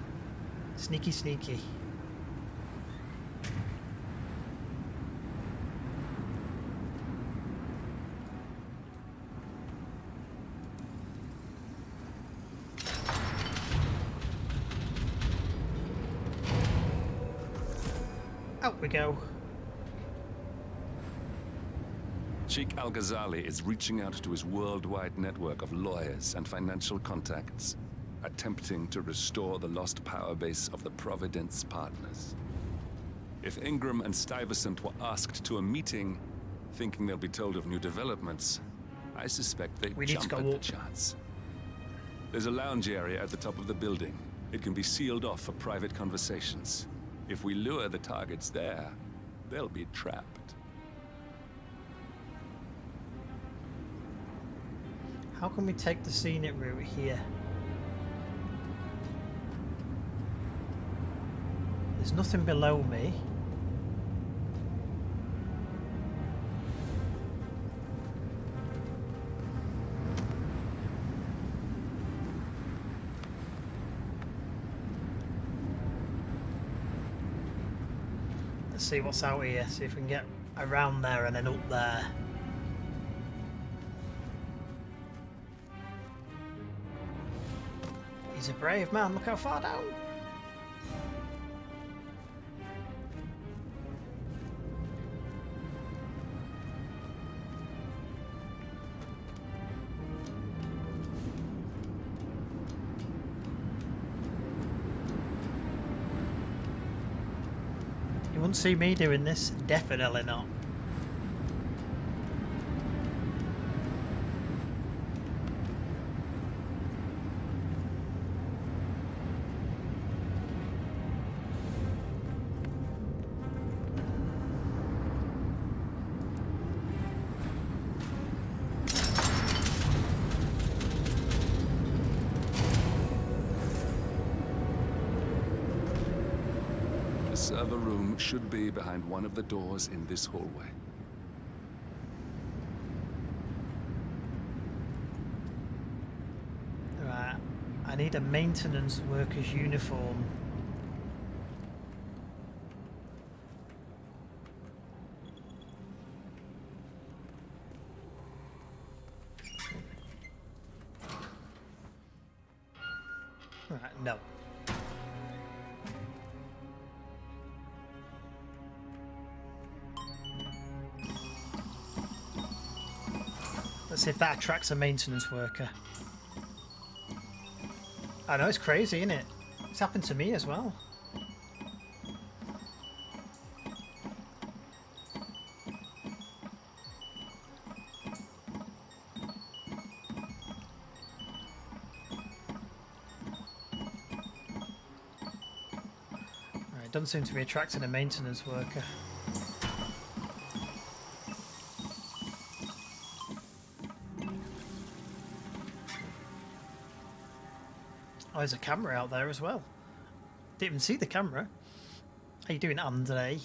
Sneaky, sneaky. Out we go. Sheikh Al-Ghazali is reaching out to his worldwide network of lawyers and financial contacts, attempting to restore the lost power base of the Providence partners. If Ingram and Stuyvesant were asked to a meeting, thinking they'll be told of new developments, I suspect they'd jump at the chance. There's a lounge area at the top of the building. It can be sealed off for private conversations. If we lure the targets there, they'll be trapped. How can we take the scenic route here? There's nothing below me. Let's see what's out here, see if we can get around there and then up there. He's a brave man, look how far down. You wouldn't see me doing this, definitely not. The server room should be behind one of the doors in this hallway. Right, I need a maintenance worker's uniform. Right, no. Let's see if that attracts a maintenance worker. I know, it's crazy, isn't it? It's happened to me as well. Alright, doesn't seem to be attracting a maintenance worker. Oh, there's a camera out there as well. Didn't even see the camera. How you doing, Andre?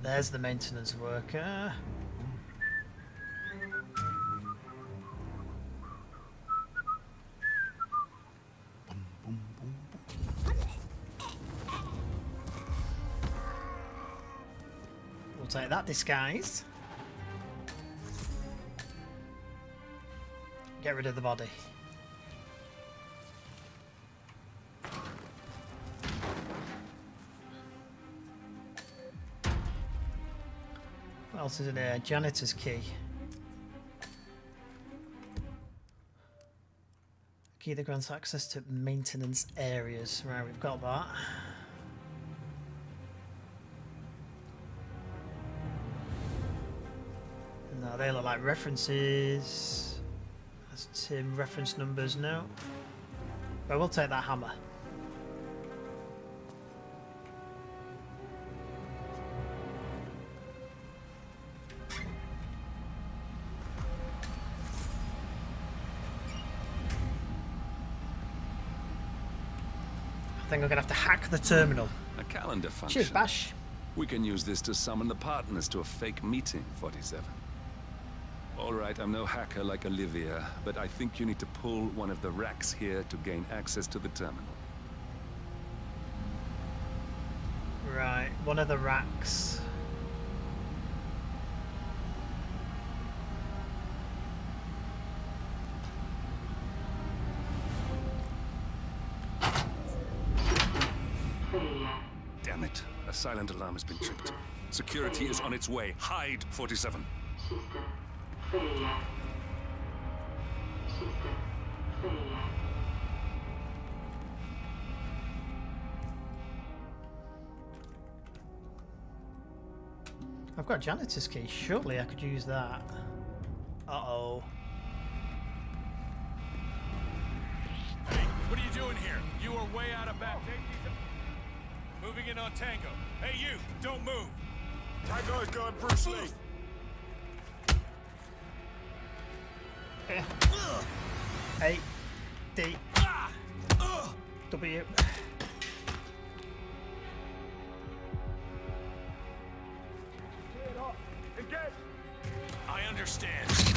There's the maintenance worker. Take that disguise. Get rid of the body. What else is in there? Janitor's key. Key that grants access to maintenance areas. Right, we've got that. No, they look like references. That's Tim. Reference numbers, no. But we'll take that hammer. think I'm gonna have to hack the terminal. A calendar function. Cheers, Bash. We can use this to summon the partners to a fake meeting, 47. All right, I'm no hacker like Olivia, but I think you need to pull one of the racks here to gain access to the terminal. Right, one of the racks. Damn it. A silent alarm has been tripped. Security is on its way. Hide, 47. I've got a janitor's key. Surely I could use that. Uh-oh. Hey, what are you doing here? You are way out of bounds. Moving in on Tango. Hey, you, don't move. Tango's going Bruce Lee. A D W. I understand.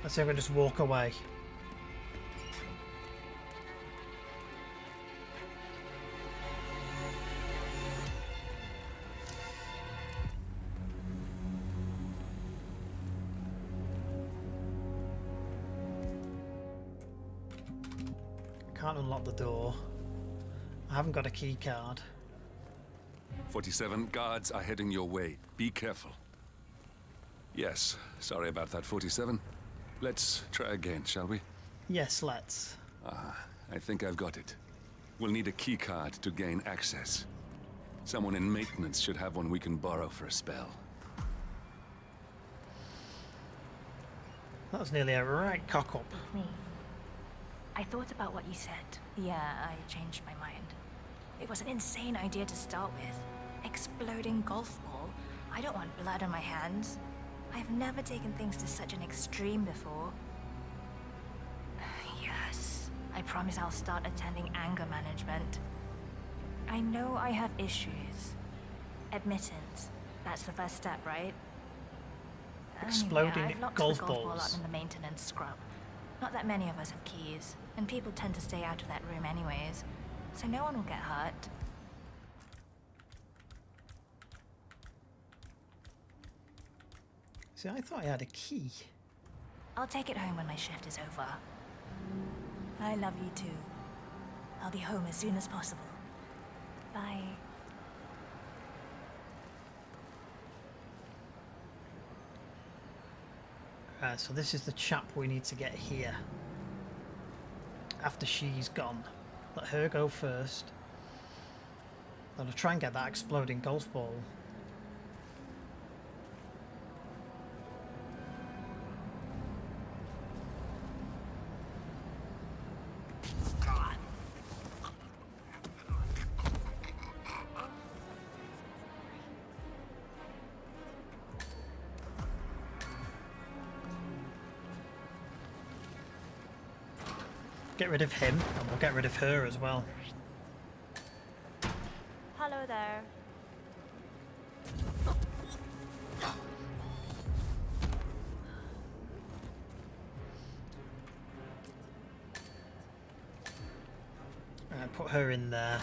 Let's see if I can just walk away. Can't unlock the door. I haven't got a key card. 47, guards are heading your way. Be careful. Yes, sorry about that, 47. Let's try again, shall we? Yes, let's. I think I've got it. We'll need a key card to gain access. Someone in maintenance should have one we can borrow for a spell. That was nearly a right cock-up. Me. I thought about what you said. Yeah, I changed my mind. It was an insane idea to start with. Exploding golf ball. I don't want blood on my hands. I've never taken things to such an extreme before. Yes, I promise I'll start attending anger management. I know I have issues. Admittance. That's the first step, right? Exploding I've locked golf the golf ball balls. up in the maintenance scrub. Not that many of us have keys, and people tend to stay out of that room anyways, so no one will get hurt. See, I thought I had a key. I'll take it home when my shift is over. I love you too. I'll be home as soon as possible. Bye. Right, so this is the chap we need to get here. After she's gone. Let her go first. Then I'll try and get that exploding golf ball. Get rid of him, and we'll get rid of her as well. Hello there. Put her in there.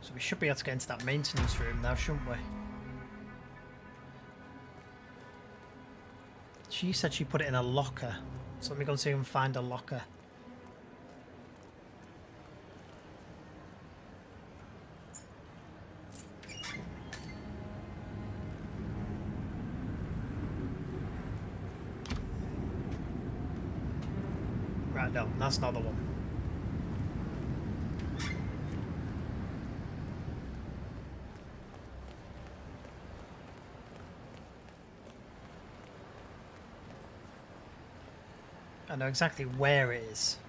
So we should be able to get into that maintenance room now, shouldn't we? She said she put it in a locker. So let me go and see if we can find a locker. Right, no, that's not the one. I know exactly where it is.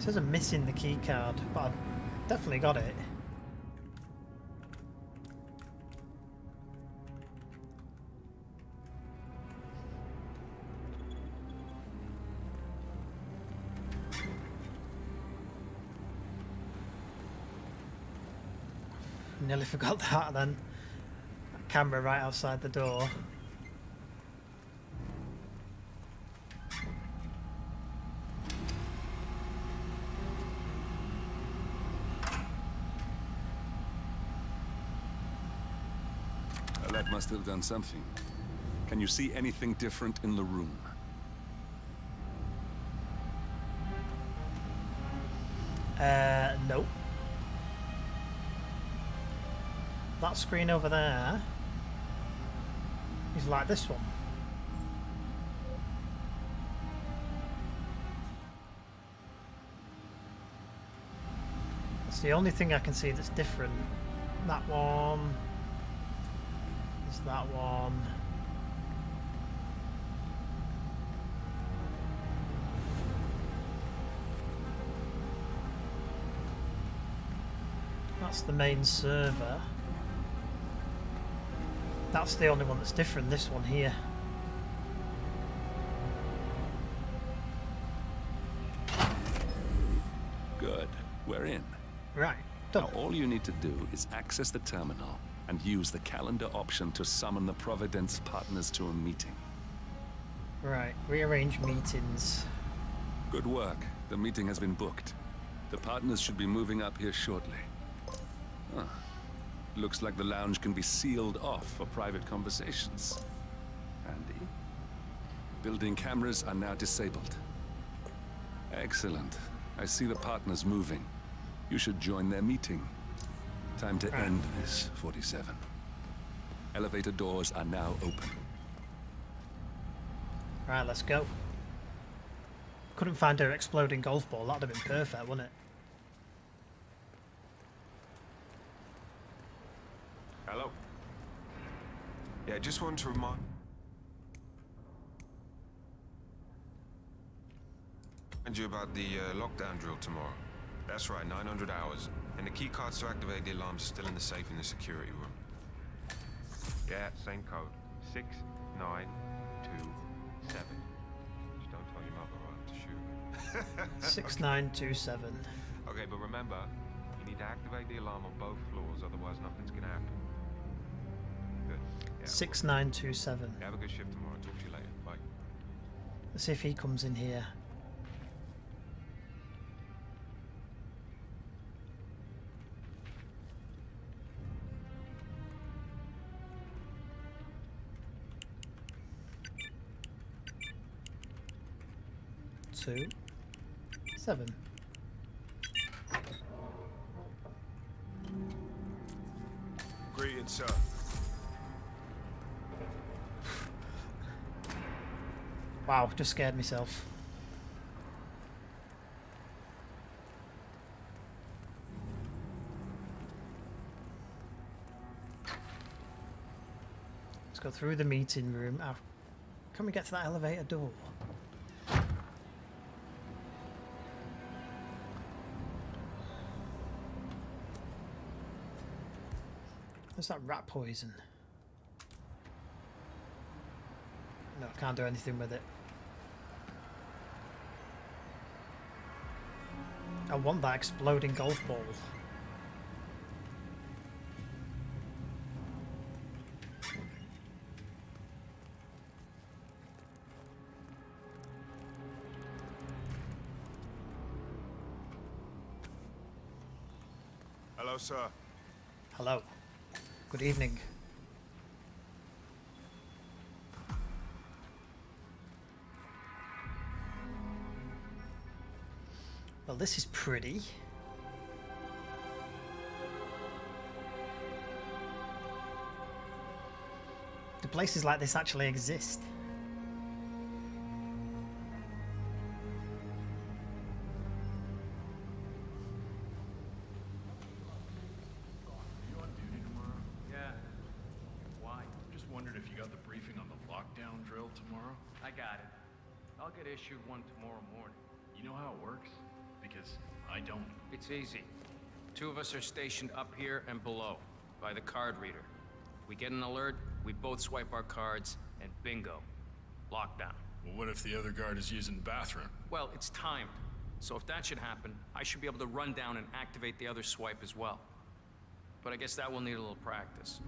It says I'm missing the key card, but I've definitely got it. Nearly forgot that then. That camera right outside the door. That must have done something. Can you see anything different in the room? Nope. That screen over there is like this one. That's the only thing I can see that's different. That one. There's that one. That's the main server. That's the only one that's different, this one here. Good. We're in. Right. Now all you need to do is access the terminal and use the calendar option to summon the Providence partners to a meeting. Right. Rearrange meetings. Good work. The meeting has been booked. The partners should be moving up here shortly. Huh. Looks like the lounge can be sealed off for private conversations. Handy. Building cameras are now disabled. Excellent. I see the partners moving. You should join their meeting. Time to end this, 47. Elevator doors are now open. Right, let's go. Couldn't find her exploding golf ball. That'd have been perfect, wouldn't it? Hello. Yeah, just wanted to remind you about the lockdown drill tomorrow. That's right, 900 hours. And the key cards to activate the alarms are still in the safe in the security room. Yeah, same code. 6927. Just don't tell your mother or I'll have to shoot her. 6927. Okay, but remember, you need to activate the alarm on both floors, otherwise nothing's gonna happen. Good. Yeah, 6927. have a good shift tomorrow. Talk to you later. Bye. Let's see if he comes in here. Two, 7. Greetings, sir. Wow, just scared myself. Let's go through the meeting room. Oh, can we get to that elevator door? What's that rat poison? No, I can't do anything with it. I want that exploding golf ball. Hello, sir. Hello. Good evening. Well, this is pretty. Do places like this actually exist? I got it. I'll get issued one tomorrow morning. You know how it works? because I don't. It's easy. 2 of us are stationed up here and below, by the card reader. We get an alert, we both swipe our cards, and bingo. Lockdown. Well, what if the other guard is using the bathroom? Well, it's timed. So if that should happen, I should be able to run down and activate the other swipe as well. But I guess that will need a little practice.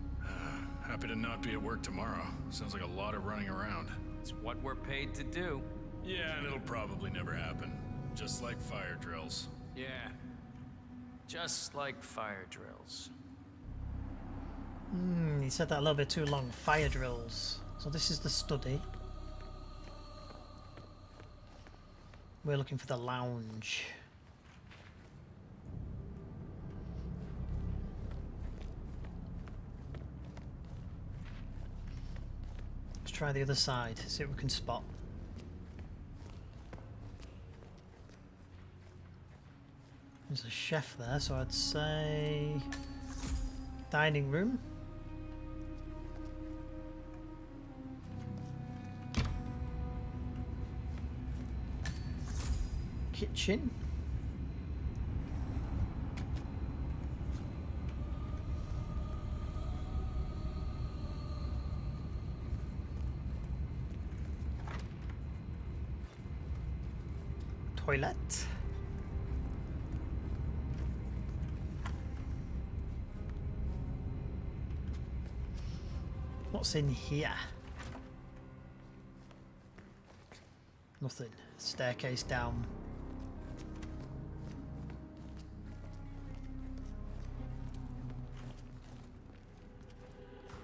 Happy to not be at work tomorrow. Sounds like a lot of running around. It's what we're paid to do. Yeah, and it'll probably never happen. Just like fire drills. Yeah. Just like fire drills. He said that a little bit too long. Fire drills. So this is the study. We're looking for the lounge. Let's try the other side, see what we can spot. There's a chef there, so I'd say dining room. Kitchen. Toilet. What's in here? Nothing. Staircase down.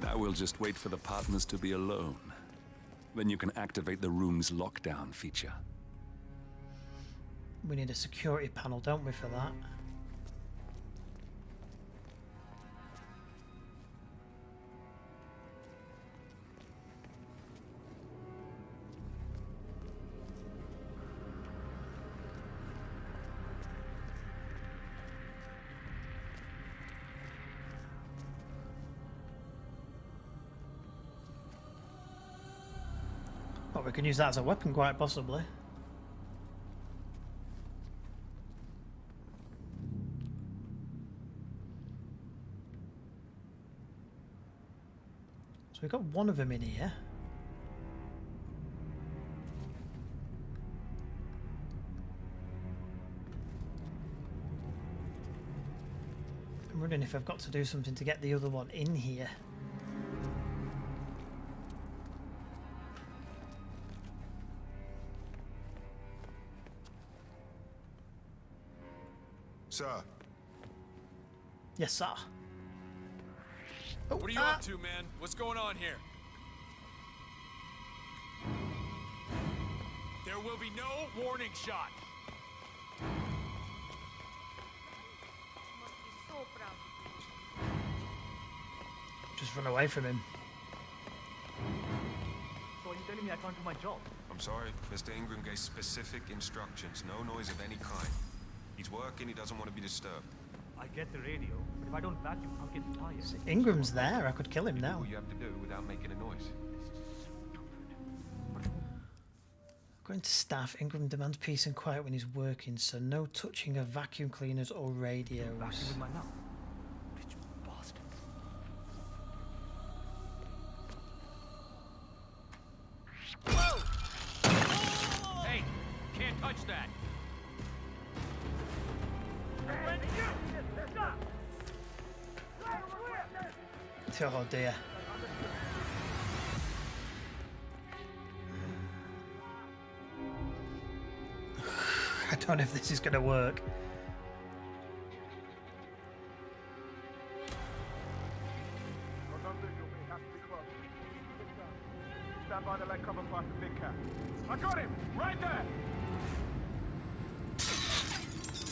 Now we'll just wait for the partners to be alone. Then you can activate the room's lockdown feature. We need a security panel, don't we, for that? Well, we can use that as a weapon, quite possibly. So we've got one of them in here. I'm wondering if I've got to do something to get the other one in here. Sir. Yes, sir. Oh, what are you up to, man? What's going on here? There will be no warning shot. Just run away from him. So are you telling me I can't do my job? I'm sorry. Mr. Ingram gave specific instructions. No noise of any kind. He's working, he doesn't want to be disturbed. I get the radio, but if I don't vacuum, I'll get fired. See, Ingram's there. I could kill him now. Do what you have to do without making a noise. According to staff, Ingram demands peace and quiet when he's working, so no touching of vacuum cleaners or radios. Vacuum with my mouth. Bitch bastards. Whoa! Hey, can't touch that. Oh dear. I don't know if this is going to work. Stand by the leg cover past the big cat. I got him! Right there!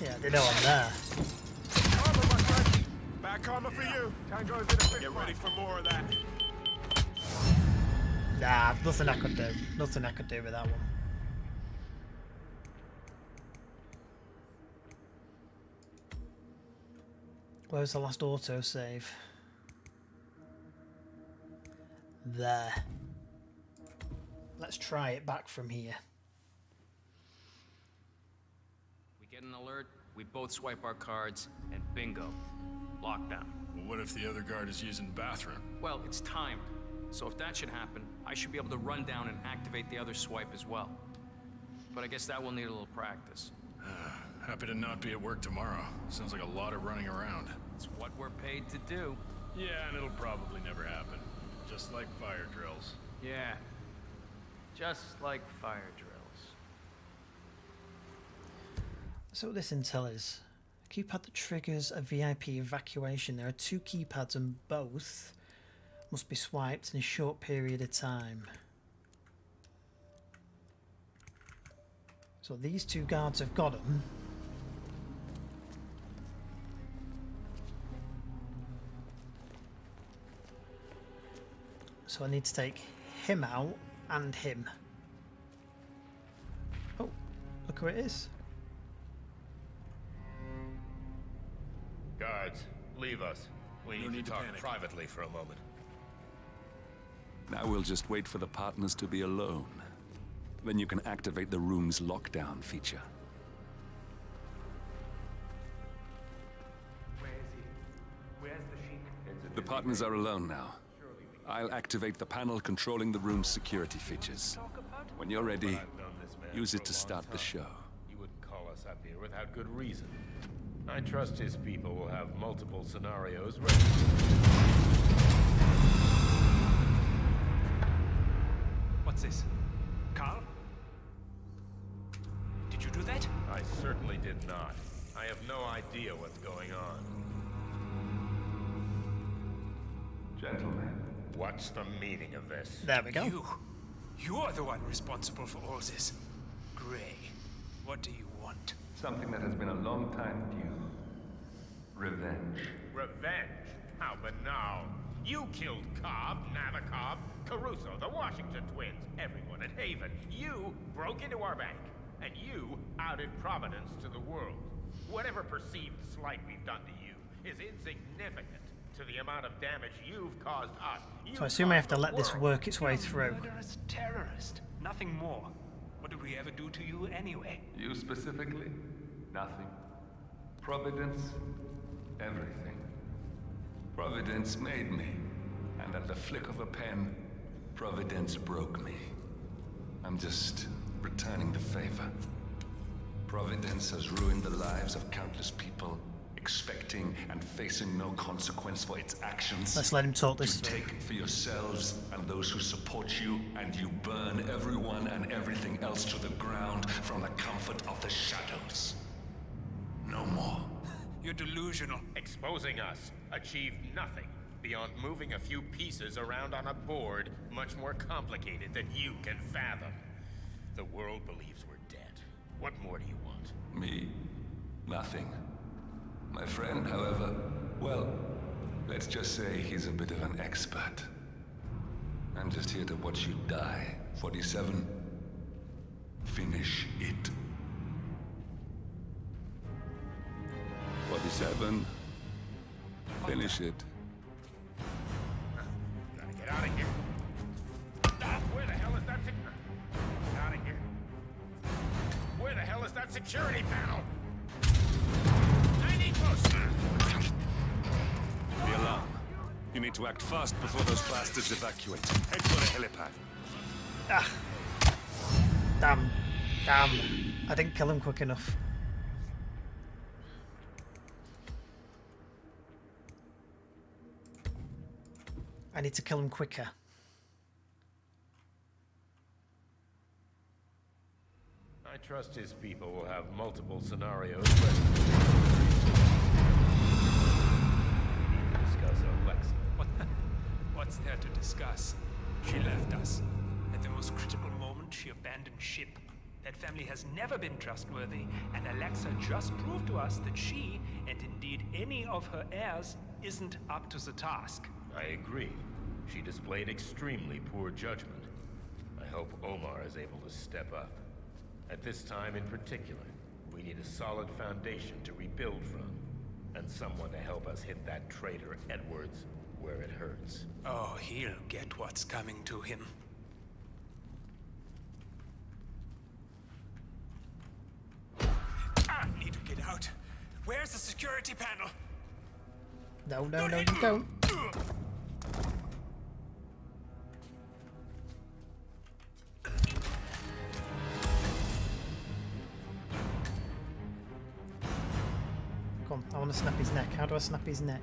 Yeah, they know I'm there. Armor, my friend! Back armor for you! Tango's in a fist. Get ready for more of that. Nah, nothing I could do. Nothing I could do with that one. Where's the last autosave? There. Let's try it back from here. We get an alert, we both swipe our cards, and bingo. Lockdown. Well, what if the other guard is using the bathroom? Well, it's timed. So if that should happen, I should be able to run down and activate the other swipe as well. But I guess that will need a little practice. Happy to not be at work tomorrow. Sounds like a lot of running around. It's what we're paid to do. Yeah, and it'll probably never happen. Just like fire drills. Yeah. Just like fire drills. So what this intel is, a keypad that triggers a VIP evacuation. There are 2 keypads and both must be swiped in a short period of time. So these 2 guards have got them. So I need to take him out and him. Oh, look who it is. Guards, leave us. We No need need to to talk panic. privately for a moment. Now we'll just wait for the partners to be alone. Then you can activate the room's lockdown feature. Where is he? Where's the Sheik? The partners are alone now. I'll activate the panel controlling the room's security features. When you're ready, use it to start the show. You wouldn't call us up here without good reason. I trust his people will have multiple scenarios ready. What's this? Carl? Did you do that? I certainly did not. I have no idea what's going on. Gentlemen. What's the meaning of this? There we go. You're the one responsible for all this. Gray, what do you want? Something that has been a long time due. Revenge. Revenge? How banal. You killed Cobb, Nabokov, Caruso, the Washington twins, everyone at Haven. You broke into our bank, and you outed Providence to the world. Whatever perceived slight we've done to you is insignificant to the amount of damage you've caused us. So I assume I have to let this work its way You're a through. murderous terrorist. Nothing more. What did we ever do to you anyway? You specifically? Nothing. Providence? Everything. Providence made me, and at the flick of a pen, Providence broke me. I'm just returning the favor. Providence has ruined the lives of countless people, expecting and facing no consequence for its actions. Let's let him talk this You through. take for yourselves and those who support you, and you burn everyone and everything else to the ground from the comfort of the shadows. No more. You're delusional. Exposing us achieved nothing beyond moving a few pieces around on a board much more complicated than you can fathom. The world believes we're dead. What more do you want? Me? Nothing. My friend, however, well, let's just say he's a bit of an expert. I'm just here to watch you die. 47. Finish it. 47. Finish it. Gotta get out of here. Where the hell is that out of here. Where the hell is that security panel? I need close. The alarm. You need to act fast before those bastards evacuate. Head for the helipad. Ah. Damn. Damn. I didn't kill him quick enough. I need to kill him quicker. I trust his people will have multiple scenarios ready. We need to discuss Alexa. What's there to discuss? She left us. At the most critical moment, she abandoned ship. That family has never been trustworthy, and Alexa just proved to us that she, and indeed any of her heirs, isn't up to the task. I agree. She displayed extremely poor judgment. I hope Omar is able to step up. At this time in particular, we need a solid foundation to rebuild from, and someone to help us hit that traitor Edwards where it hurts. Oh, he'll get what's coming to him. Need Where's the security panel? No, no, no, you don't. Come on, I want to snap his neck. How do I snap his neck?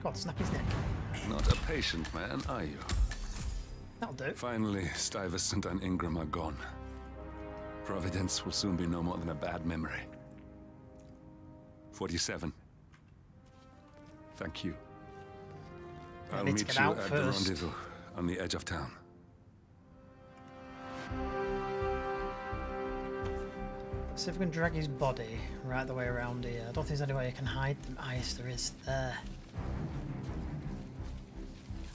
Come on, snap his neck. Not a patient man, are you? That'll do. Finally, Stuyvesant and Ingram are gone. Providence will soon be no more than a bad memory. 47. Thank you. I'll need to meet get you out at first. the rendezvous on the edge of town. Let's see if we can drag his body right the way around here. I don't think there's any way I can hide them. Ah, yes, there is. There.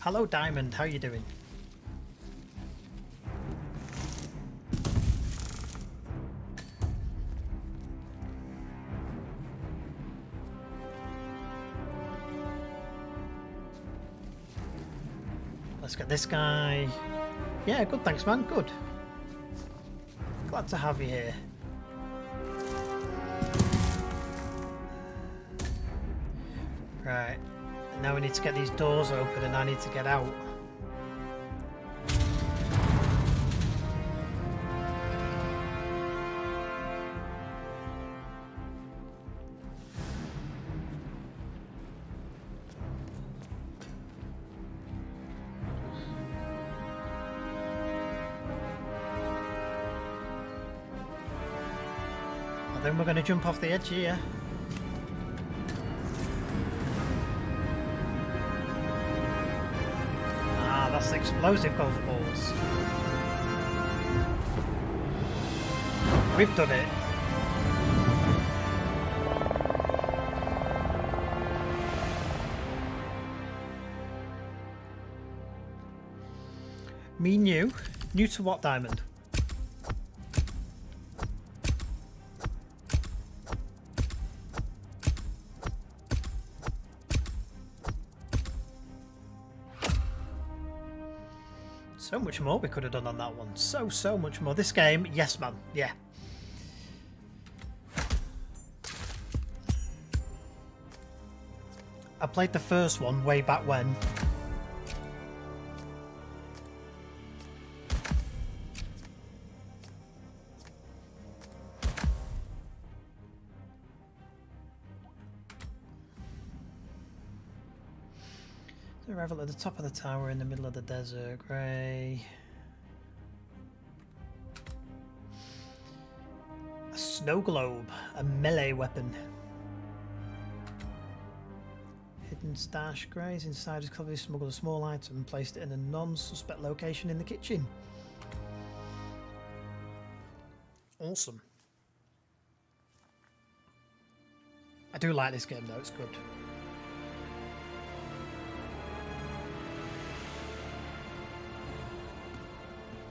Hello, Diamond. How you doing? Let's get this guy. Yeah, good, thanks, man. Good. Glad to have you here. Right. Now we need to get these doors open and I need to get out. I think we're going to jump off the edge here. Ah, that's explosive golf balls. We've done it. Me new? New to what, Diamond? So much more we could have done on that one. So much more. This game, yes man, yeah. I played the first one way back when. Arrival at the top of the tower in the middle of the desert. Grey. A snow globe. A melee weapon. Hidden stash. Grey's insiders cleverly smuggled a small item and placed it in a non-suspect location in the kitchen. Awesome. I do like this game though, it's good.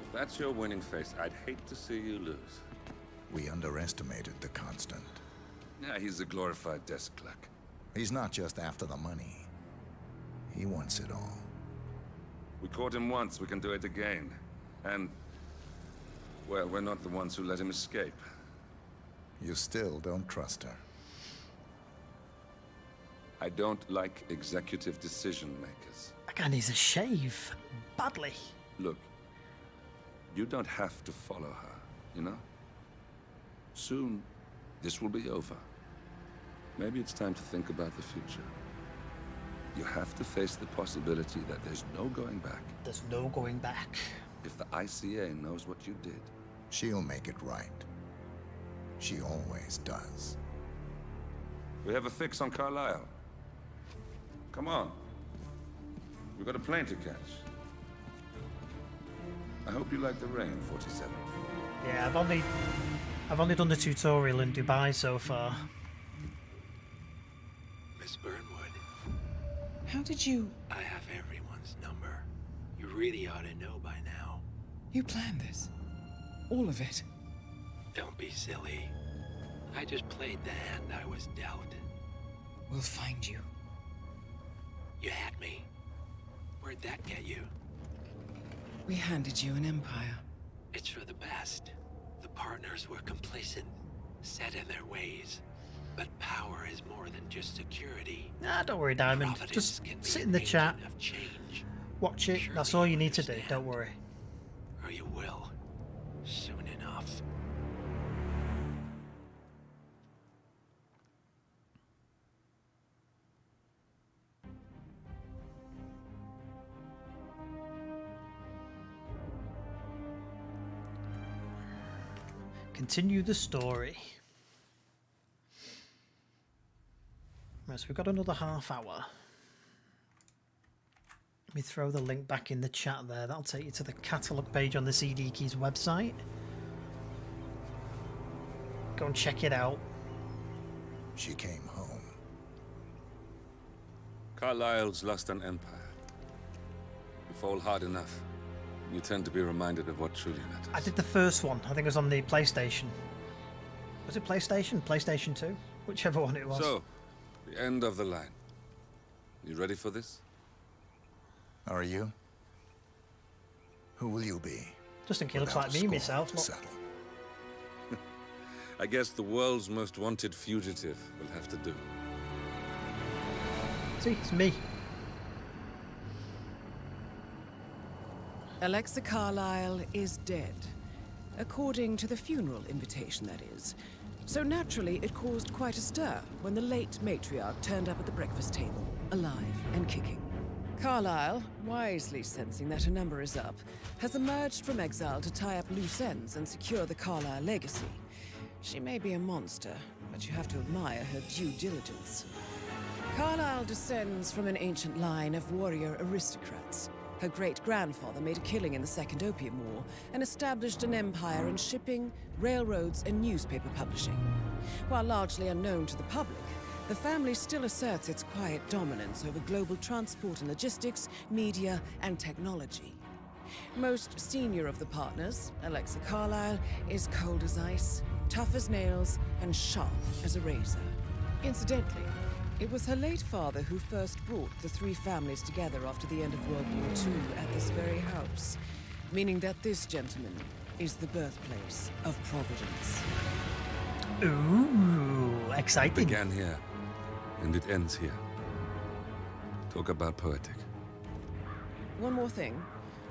If that's your winning face, I'd hate to see you lose. We underestimated the Constant. Yeah, he's a glorified desk clerk. He's not just after the money. He wants it all. We caught him once, we can do it again. And, well, we're not the ones who let him escape. You still don't trust her. I don't like executive decision makers. That guy needs a shave. Badly. Look, you don't have to follow her, you know? Soon, this will be over. Maybe it's time to think about the future. You have to face the possibility that there's no going back. There's no going back. If the ICA knows what you did, she'll make it right. She always does. We have a fix on Carlisle. Come on. We've got a plane to catch. I hope you like the rain, 47. Yeah, I've only done the tutorial in Dubai so far. Miss Burnwood. How did you... I have everyone's number. You really ought to know by now. You planned this? All of it? Don't be silly. I just played the hand I was dealt. We'll find you. You had me. Where'd that get you? We handed you an empire. It's for the best. The partners were complacent, set in their ways. But power is more than just security. Nah, don't worry, Diamond. Just sit in the chat. Watch it. That's all you need to do. Don't worry. Or you will. Soon enough. Continue the story. Right, so we've got another half hour. Let me throw the link back in the chat there. That'll take you to the catalogue page on the CDKeys website. Go and check it out. She came home. Carlyle's lost an empire. You fall hard enough, you tend to be reminded of what truly matters. I did the first one. I think it was on the PlayStation. Was it PlayStation? PlayStation 2? Whichever one it was. So, the end of the line. You ready for this? Are you? Who will you be? Just think he looks like me myself. Look. I guess the world's most wanted fugitive will have to do. See, it's me. Alexa Carlyle is dead. According to the funeral invitation, that is. So naturally, it caused quite a stir when the late matriarch turned up at the breakfast table, alive and kicking. Carlyle, wisely sensing that her number is up, has emerged from exile to tie up loose ends and secure the Carlyle legacy. She may be a monster, but you have to admire her due diligence. Carlyle descends from an ancient line of warrior aristocrats. Her great-grandfather made a killing in the Second Opium War and established an empire in shipping, railroads, and newspaper publishing. While largely unknown to the public, the family still asserts its quiet dominance over global transport and logistics, media, and technology. Most senior of the partners, Alexa Carlyle, is cold as ice, tough as nails, and sharp as a razor. Incidentally, it was her late father who first brought the three families together after the end of World War II at this very house, meaning that this gentleman is the birthplace of Providence. Ooh, exciting. It began here, and it ends here. Talk about poetic. One more thing.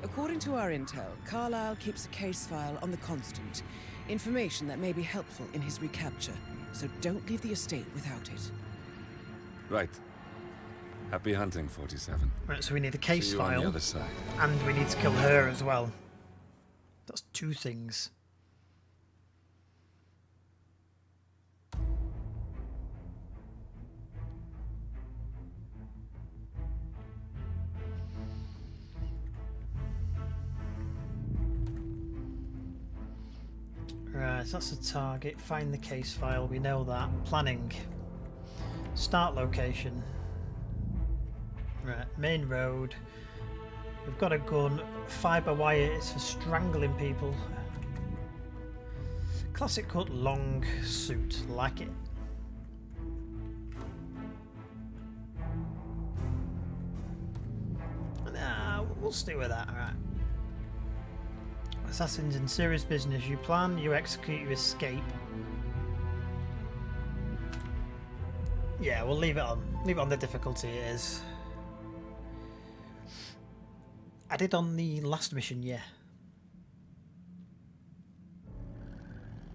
According to our intel, Carlyle keeps a case file on the Constant. Information that may be helpful in his recapture, so don't leave the estate without it. Right. Happy hunting, 47. Right, so we need a case See you file. on the other side. And we need to kill her as well. That's two things. Right, so that's the target. Find the case file. We know that. Planning. Start location. Right, main road. We've got a gun. Fibre wire is for strangling people. Classic cut, long suit. Like it. Nah, we'll stick with that, alright. Assassins in serious business. You plan, you execute, you escape. Yeah, we'll leave it on. Leave it on the difficulty it is. I did on the last mission, yeah.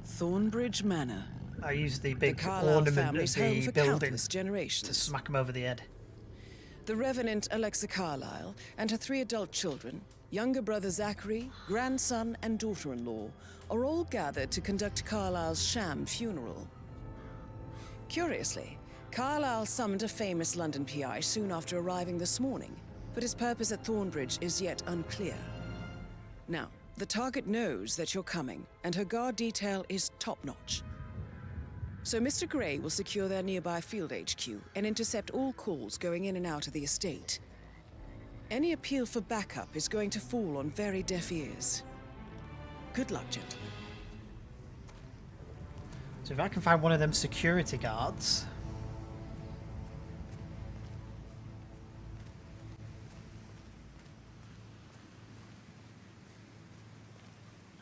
Thornbridge Manor. I used the big Carlyle ornament of family's home the for building countless generations. to smack him over the head. The Revenant Alexa Carlyle and her 3 adult children, younger brother Zachary, grandson, and daughter-in-law, are all gathered to conduct Carlyle's sham funeral. Curiously, Carlyle summoned a famous London PI soon after arriving this morning, but his purpose at Thornbridge is yet unclear. Now, the target knows that you're coming, and her guard detail is top-notch. So Mr. Gray will secure their nearby field HQ and intercept all calls going in and out of the estate. Any appeal for backup is going to fall on very deaf ears. Good luck, gentlemen. So if I can find one of them security guards...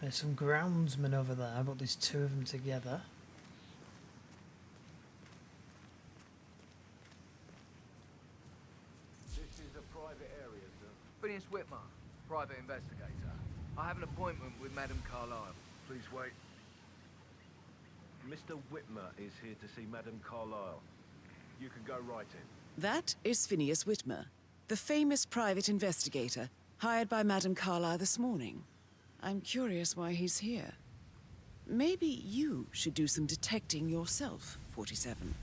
There's some groundsmen over there, but there's two of them together. This is a private area, sir. Phineas Whitmer, private investigator. I have an appointment with Madame Carlyle. Please wait. Mr. Whitmer is here to see Madame Carlyle. You can go right in. That is Phineas Whitmer, the famous private investigator hired by Madame Carlyle this morning. I'm curious why he's here. Maybe you should do some detecting yourself, 47.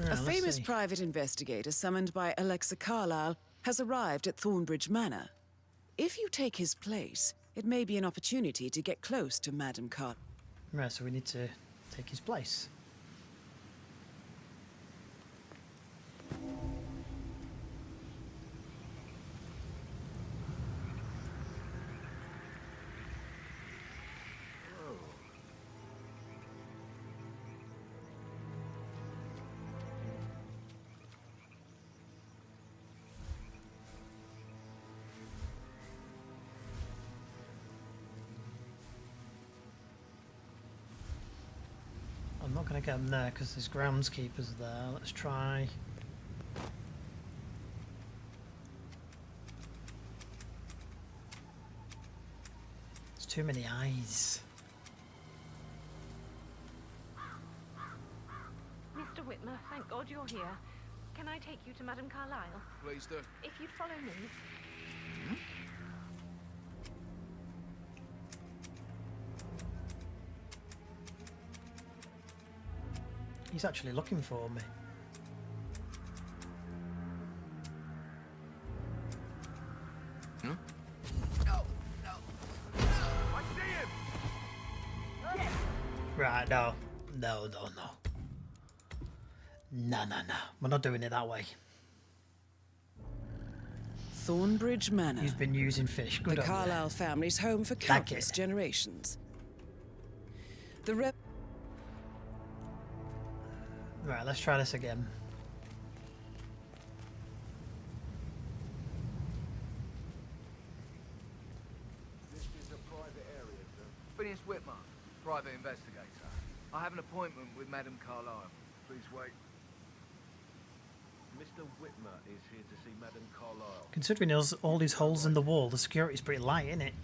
Yeah, A famous see. private investigator summoned by Alexa Carlyle has arrived at Thornbridge Manor. If you take his place, it may be an opportunity to get close to Madame Carlyle. Right, so we need to take his place. I'm not going to get him there because there's groundskeepers there. Let's try. There's too many eyes. Mr. Whitmer, thank God you're here. Can I take you to Madame Carlyle? Please do. If you'd follow me. He's actually looking for me. No, no. I see him! Right, no. No. No. We're not doing it that way. Thornbridge Manor. He's been using fish. Good The on you. Carlyle family's home for countless generations. The rep. Right, let's try this again. This is a private area, sir. Phineas Whitmer, private investigator. I have an appointment with Madame Carlyle. Please wait. Mr. Whitmer is here to see Madame Carlyle. Considering all these holes in the wall, the security's pretty light, isn't it?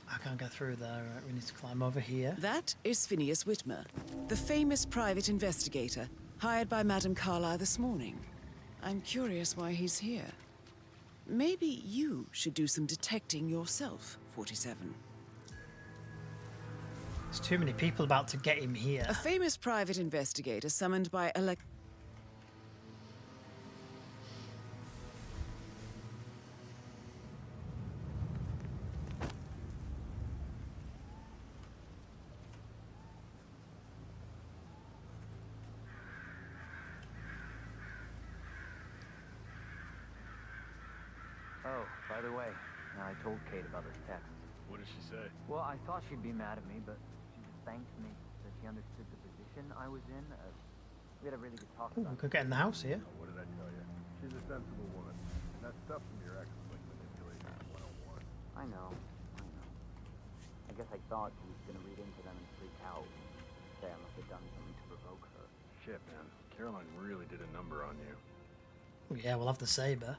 I can't get through there. Right, we need to climb over here. That is Phineas Whitmer, the famous private investigator hired by Madame Carlyle this morning. I'm curious why he's here. Maybe you should do some detecting yourself, 47. There's too many people about to get him here. A famous private investigator summoned by Oh, by the way, I told Kate about this text. What did she say? Well, I thought she'd be mad at me, but she just thanked me that she understood the position I was in. We had a really good talk Ooh, we about could get in the house here. What did I tell you? She's a sensible woman. And that stuff from your ex is like manipulation 101. I know. I guess I thought she was gonna read into them and freak out. Say I must have done something to provoke her. Shit, man. Caroline really did a number on you. Yeah, we'll have the saber.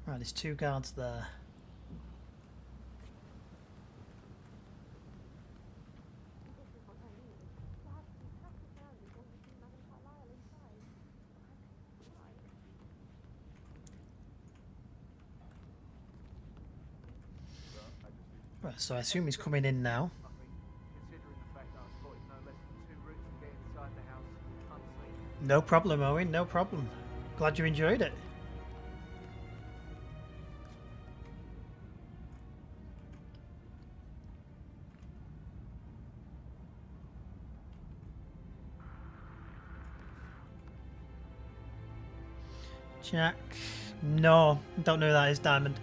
Right, there's two guards there. Right, so I assume he's coming in now. Considering the fact that I spotted no less than 2 routes to get inside the house unseen. No problem, Owen, no problem. Glad you enjoyed it. Jack. No, don't know who that is, Diamond.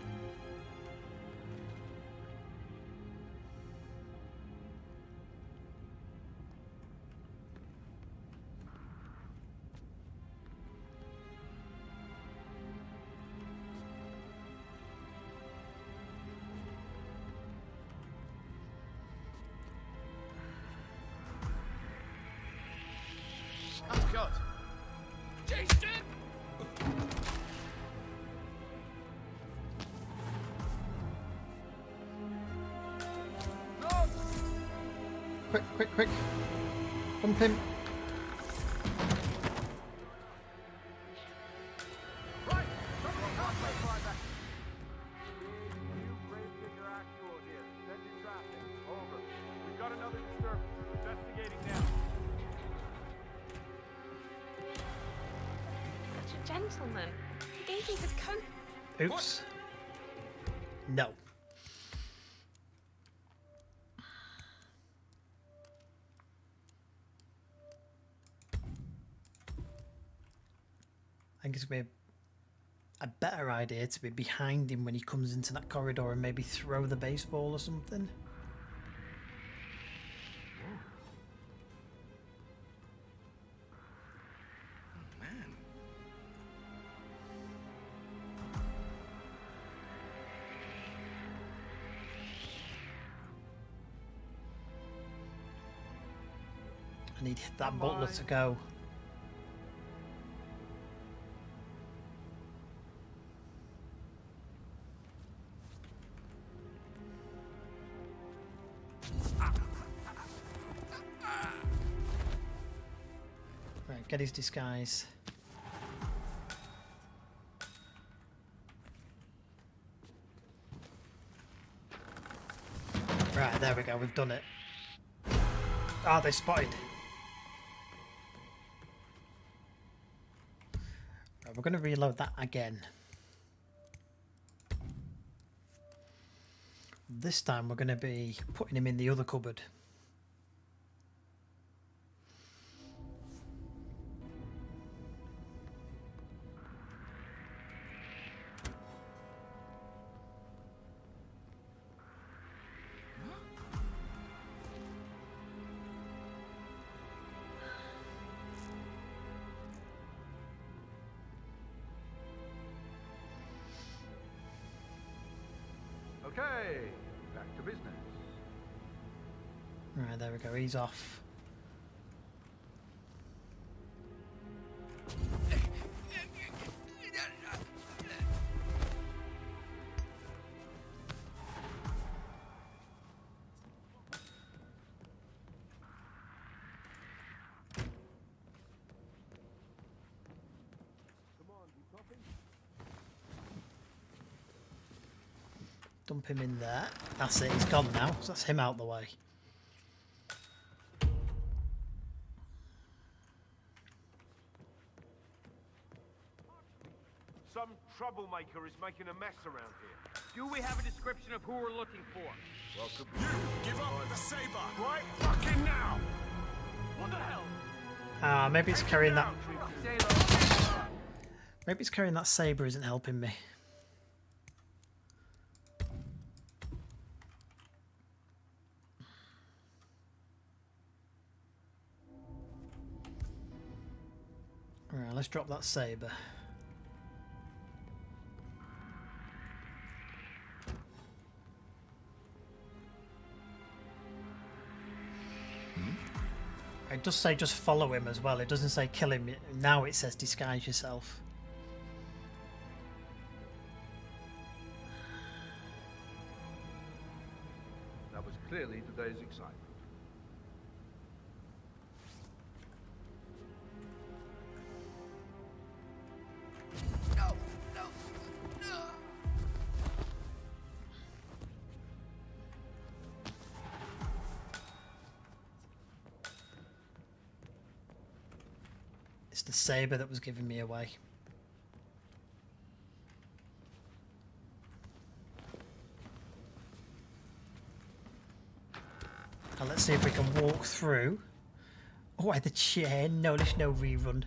Oh, God. Jason! Quick, quick, quick. Bump him. Right! Someone can't play private. You raised your actual here. Sending traffic. Over. We've got another disturbance. Investigating now. Such a gentleman. He gave me his coat. Oops. No. I think it's going to be a better idea to be behind him when he comes into that corridor and maybe throw the baseball or something. Man. I need that butler to go. Right, get his disguise. Right, there we go, we've done it. Ah, they spotted. Right, we're going to reload that again. This time we're going to be putting him in the other cupboard. Okay, back to business. Right, there we go, he's off. Dump him in there. That's it, he's gone now. So that's him out the way. Some troublemaker is making a mess around here. Do we have a description of who we're looking for? Welcome. You! Give up the saber! Right fucking now! What the hell? Ah, maybe it's carrying that. Maybe it's carrying that saber isn't helping me. Alright, let's drop that saber. It does say just follow him as well. It doesn't say kill him. Now it says disguise yourself. That was clearly today's excitement. It's the saber that was giving me away. Now let's see if we can walk through. Oh, I had the chair. No, there's no rerun.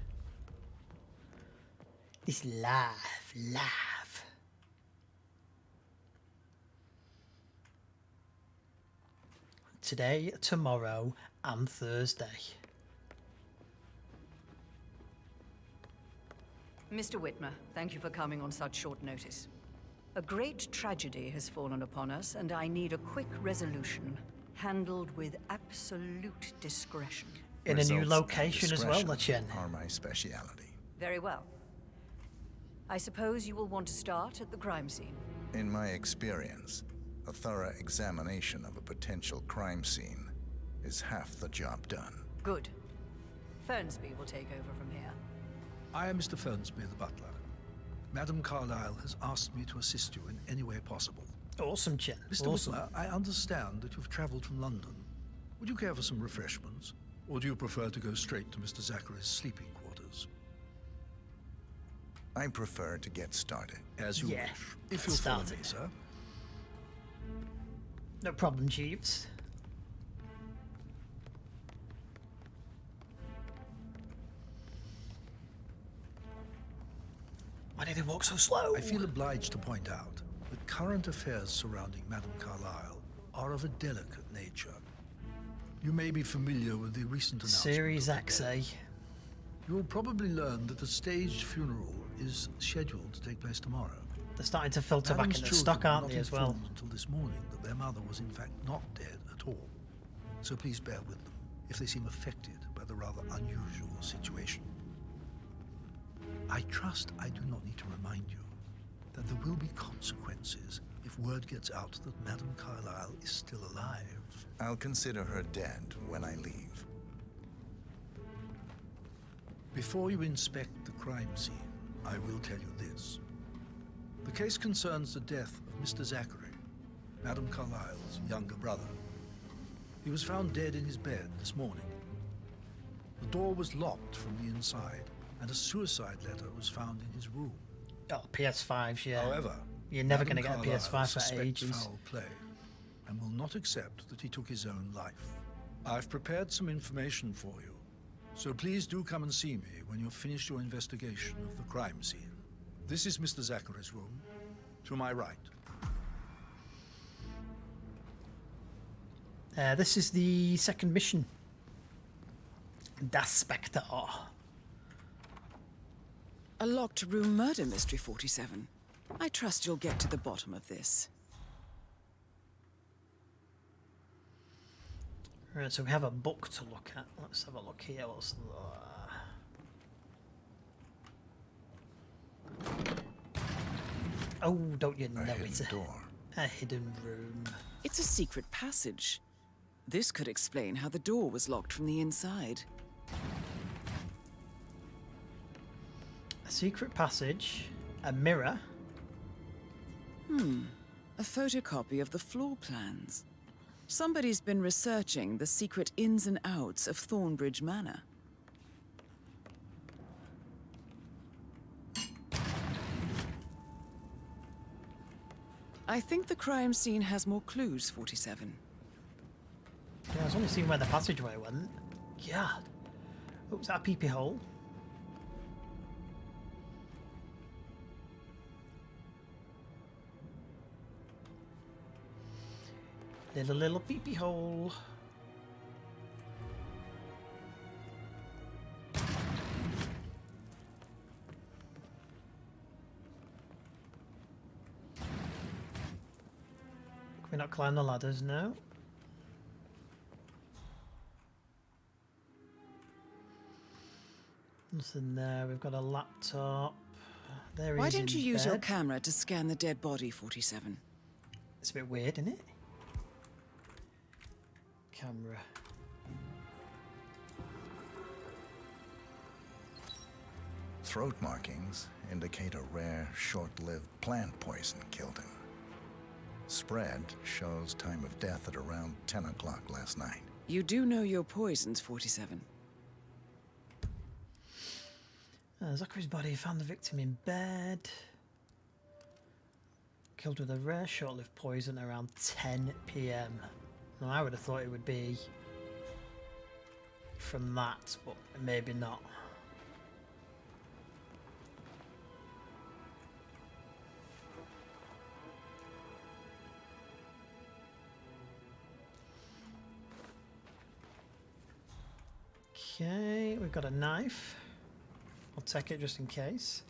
It's live. Today, tomorrow, and Thursday. Mr. Whitmer, thank you for coming on such short notice. A great tragedy has fallen upon us, and I need a quick resolution, handled with absolute discretion. In a new Results and location as well, discretion Chen. are my speciality. Very well. I suppose you will want to start at the crime scene. In my experience, a thorough examination of a potential crime scene is half the job done. Good. Fernsby will take over from here. I am Mr. Fernsby, the butler. Madam Carlyle has asked me to assist you in any way possible. Awesome, Chen. Mr. Awesome. Whitmer, I understand that you've traveled from London. Would you care for some refreshments? Or do you prefer to go straight to Mr. Zachary's sleeping quarters? I prefer to get started. As you wish. If you'll follow me, sir. No problem, Jeeves. Why did they walk so slow? I feel obliged to point out that current affairs surrounding Madame Carlyle are of a delicate nature. You may be familiar with the recent announcement. Series XA. You will probably learn that the staged funeral is scheduled to take place tomorrow. They're starting to filter Madam's back into children stock, were aren't not they, as well? informed until this morning that their mother was in fact not dead at all. So please bear with them if they seem affected by the rather unusual situation. I trust I do not need to remind you that there will be consequences if word gets out that Madame Carlyle is still alive. I'll consider her dead when I leave. Before you inspect the crime scene, I will tell you this. The case concerns the death of Mr. Zachary, Madame Carlyle's younger brother. He was found dead in his bed this morning. The door was locked from the inside, and a suicide letter was found in his room. Oh, PS5s, yeah. However, you're never going to Madame get a Carlyle PS5 for suspects ages. foul play and will not accept that he took his own life. I've prepared some information for you, so please do come and see me when you've finished your investigation of the crime scene. This is Mr. Zachary's room, to my right. This is the second mission. Das Spectre. A locked room murder mystery, 47. I trust you'll get to the bottom of this. Right, so we have a book to look at. Let's have a look here. What's oh, don't you know it's a hidden room? It's a secret passage. This could explain how the door was locked from the inside. A secret passage, a mirror. A photocopy of the floor plans. Somebody's been researching the secret ins and outs of Thornbridge Manor. I think the crime scene has more clues, 47. Yeah, I was only seeing where the passageway went. God. Oh, is that a peepee hole? Little peepee hole. Can we not climb the ladders now? Nothing there. We've got a laptop. There he Why is don't in you use your bed. camera to scan the dead body, 47? It's a bit weird, isn't it? Camera. Throat markings indicate a rare, short-lived plant poison killed him. Spread shows time of death at around 10 o'clock last night. You do know your poisons, 47. Zachary's body found the victim in bed. Killed with a rare short-lived poison around 10 PM. Now, I would have thought it would be from that, but maybe not. Okay, we've got a knife. I'll take it just in case.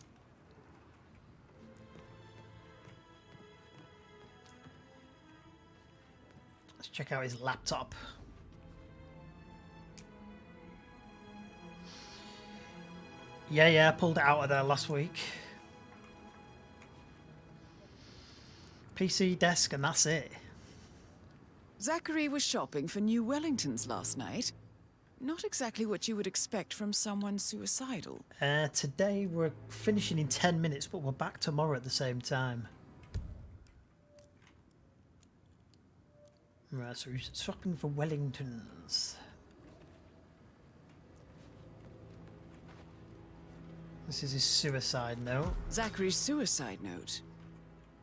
Let's check out his laptop. Yeah, I pulled it out of there last week. PC, desk, and that's it. Zachary was shopping for new Wellingtons last night. Not exactly what you would expect from someone suicidal. Today we're finishing in 10 minutes, but we're back tomorrow at the same time. Right, so he's shopping for Wellingtons. This is his suicide note. Zachary's suicide note.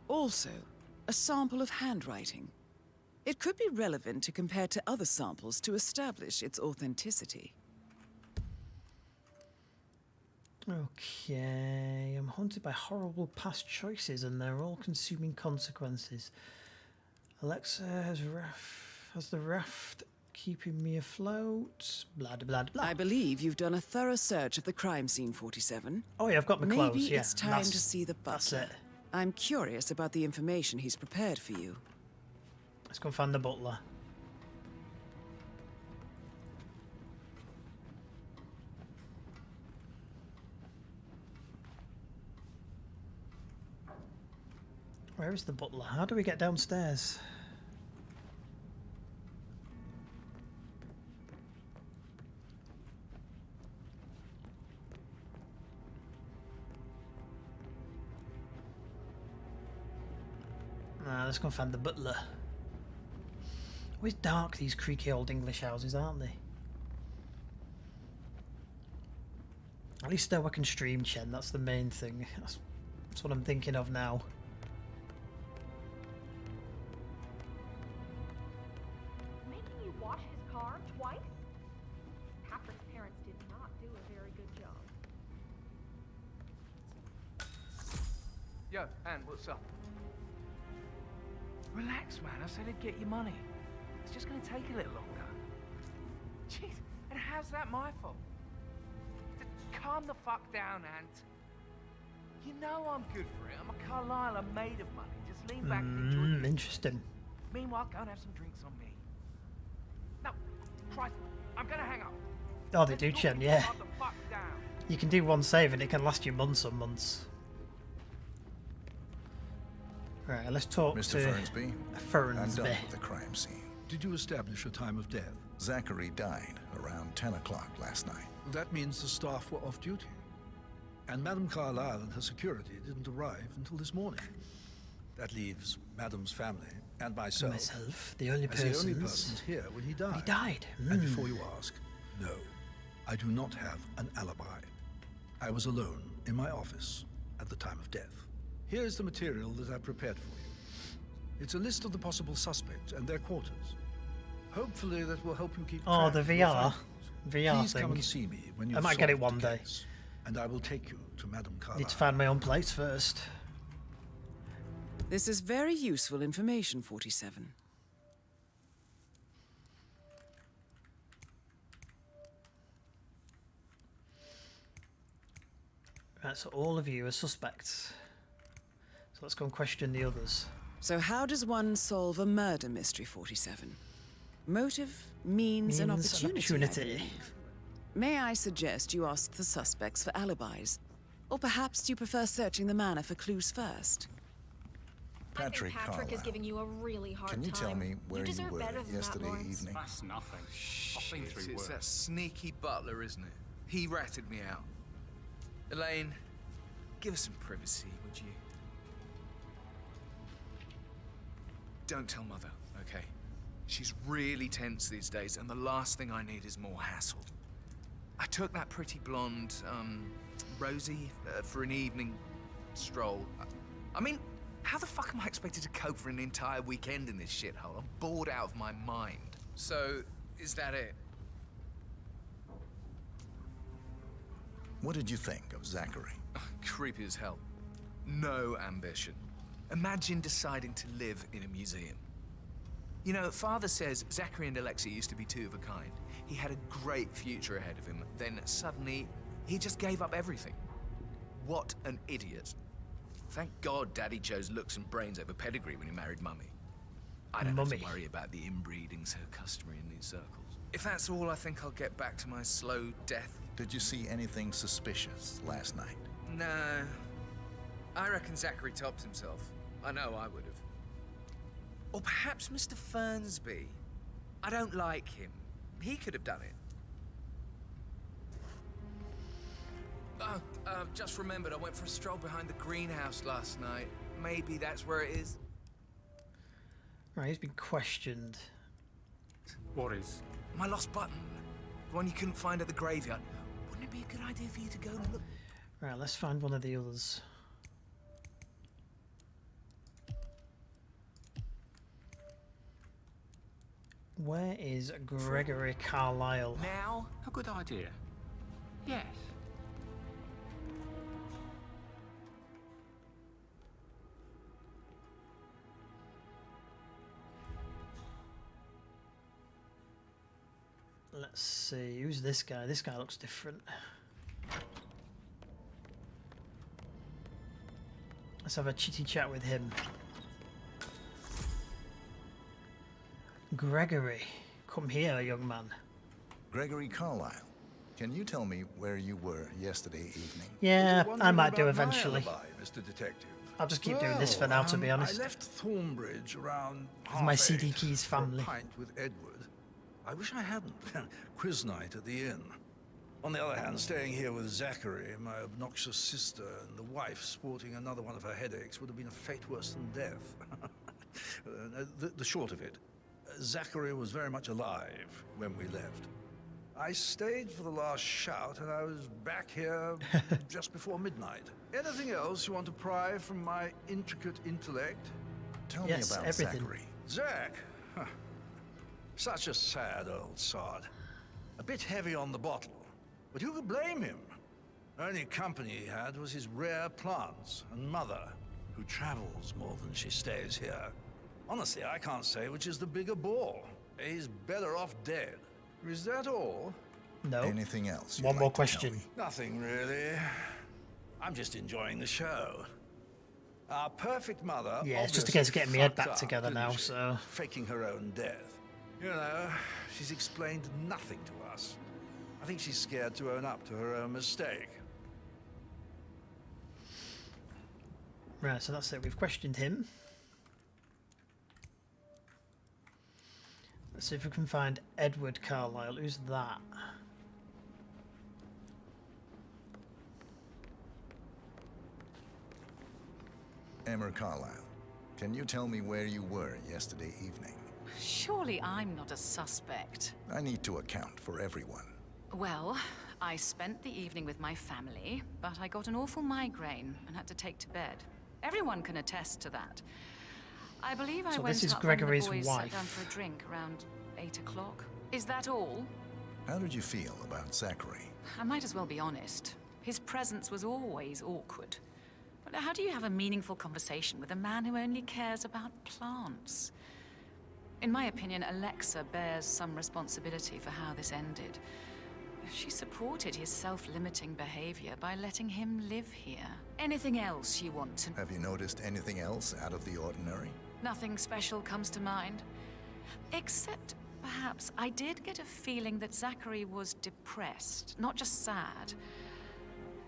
Also, a sample of handwriting. It could be relevant to compare to other samples to establish its authenticity. Okay, I'm haunted by horrible past choices and their all-consuming consequences. Alexa has the raft keeping me afloat. Blah, blah, blah. I believe you've done a thorough search of the crime scene, 47. Oh yeah, I've got my clothes, Maybe yeah. it's time to see the butler. That's it. I'm curious about the information he's prepared for you. Let's go and find the butler. Where is the butler? How do we get downstairs? Let's go and find the butler. Always dark, these creaky old English houses, aren't they? At least now I can stream, Chen. That's the main thing. That's what I'm thinking of now. Making you wash his car twice? Patrick's parents did not do a very good job. Yo, Ann, what's up? Relax, man. I said I'd get you money. It's just gonna take a little longer. Jeez, and how's that my fault? Calm the fuck down, Ant. You know I'm good for it. I'm a Carlisle. I'm made of money. Just lean back and enjoy it. Interesting. Meanwhile, go and have some drinks on me. No, Christ, I'm gonna hang up. Oh, they do, Chen, yeah. Calm the fuck down. You can do one save and it can last you months and months. Right, let's talk Mr. to Fernsby. Fernsby. I'm done with the crime scene. Did you establish a time of death? Zachary died around 10 o'clock last night. That means the staff were off duty. And Madame Carlisle and her security didn't arrive until this morning. That leaves Madame's family and myself, the only as the only persons persons here when he died. He died. And before you ask, no, I do not have an alibi. I was alone in my office at the time of death. Here is the material that I prepared for you. It's a list of the possible suspects and their quarters. Hopefully that will help you keep Oh, track the of your VR. findings. VR Please thing. come and see me when you I might get it one day. and I will take you to Madame Carlisle. Need to find my own place first. This is very useful information, 47. Right, so all of you are suspects. So let's go and question the others. So how does one solve a murder mystery, 47? Motive, means and opportunity. I believe. May I suggest you ask the suspects for alibis? Or perhaps you prefer searching the manor for clues first? Patrick Patrick Carlisle. is giving you a really hard time. Can you tell me where you deserve were better than that, yesterday Lawrence. evening? That's nothing. I've been through It's worse. that sneaky butler, isn't it? He ratted me out. Elaine, give us some privacy, would you? Don't tell Mother, okay? She's really tense these days, and the last thing I need is more hassle. I took that pretty blonde, Rosie, for an evening stroll. I mean, how the fuck am I expected to cope for an entire weekend in this shithole? I'm bored out of my mind. So, is that it? What did you think of Zachary? Creepy as hell. No ambition. Imagine deciding to live in a museum. You know, Father says Zachary and Alexa used to be two of a kind. He had a great future ahead of him. Then suddenly, he just gave up everything. What an idiot. Thank God Daddy chose looks and brains over pedigree when he married Mummy. I don't have to worry about the inbreeding so customary in these circles. If that's all, I think I'll get back to my slow death. Did you see anything suspicious last night? No. I reckon Zachary topped himself. I know I would have. Or perhaps Mr. Fernsby. I don't like him. He could have done it. Just remembered I went for a stroll behind the greenhouse last night. Maybe that's where it is. Right, he's been questioned. What is? My lost button. The one you couldn't find at the graveyard. Wouldn't it be a good idea for you to go and look? Right, let's find one of the others. Where is Gregory Carlisle? Now? A good idea. Yes. Let's see, who's this guy? This guy looks different. Let's have a chitty chat with him. Gregory, come here, young man. Gregory Carlisle, can you tell me where you were yesterday evening? Yeah, I might do eventually. Alibi, Mr. Detective. I'll just keep doing this for now, to be honest. I left Thornbridge around With my CDKeys for a family. pint with Edward. I wish I hadn't. Quiz night at the inn. On the other hand, staying here with Zachary, my obnoxious sister, and the wife sporting another one of her headaches would have been a fate worse than death. The short of it, Zachary was very much alive when we left. I stayed for the last shout, and I was back here just before midnight. Anything else you want to pry from my intricate intellect? Tell me about everything. Zachary. Zach? Huh. Such a sad old sod. A bit heavy on the bottle. But who could blame him? Only company he had was his rare plants and mother, who travels more than she stays here. Honestly, I can't say which is the bigger bore. He's better off dead. Is that all? No. Anything else? One more question. Nothing really. I'm just enjoying the show. Our perfect mother. Yeah, it's just a case of getting my head fucked back up, together didn't now, she? so. Faking her own death. You know, she's explained nothing to us. I think she's scared to own up to her own mistake. Right, so that's it. We've questioned him. Let's see if we can find Edward Carlisle. Who's that? Emma Carlisle, can you tell me where you were yesterday evening? Surely I'm not a suspect. I need to account for everyone. Well, I spent the evening with my family, but I got an awful migraine and had to take to bed. Everyone can attest to that. I believe I So went this is up when the Gregory's boys sat wife. down for a drink around 8 o'clock. Is that all? How did you feel about Zachary? I might as well be honest. His presence was always awkward. But how do you have a meaningful conversation with a man who only cares about plants? In my opinion, Alexa bears some responsibility for how this ended. She supported his self-limiting behavior by letting him live here. Anything else you want to... Have you noticed anything else out of the ordinary? Nothing special comes to mind. Except, perhaps, I did get a feeling that Zachary was depressed, not just sad.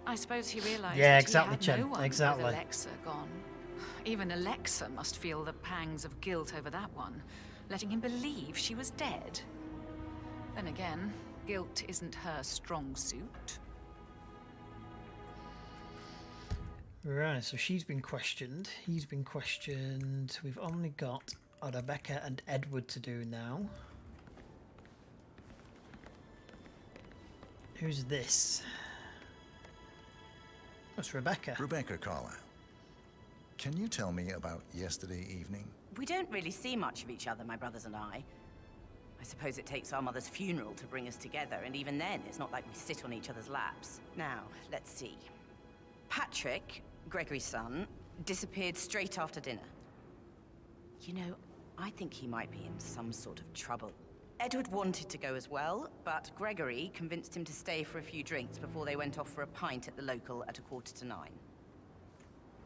I suppose he realized Yeah, that exactly, he had no Chen, one exactly. with Alexa gone. Even Alexa must feel the pangs of guilt over that one, letting him believe she was dead. Then again, guilt isn't her strong suit. Right, so she's been questioned. He's been questioned. We've only got Rebecca and Edward to do now. Who's this? That's Rebecca. Rebecca Carlisle, can you tell me about yesterday evening? We don't really see much of each other, my brothers and I. I suppose it takes our mother's funeral to bring us together, and even then, it's not like we sit on each other's laps. Now, let's see. Patrick, Gregory's son, disappeared straight after dinner. You know, I think he might be in some sort of trouble. Edward wanted to go as well, but Gregory convinced him to stay for a few drinks before they went off for a pint at the local at 9:15.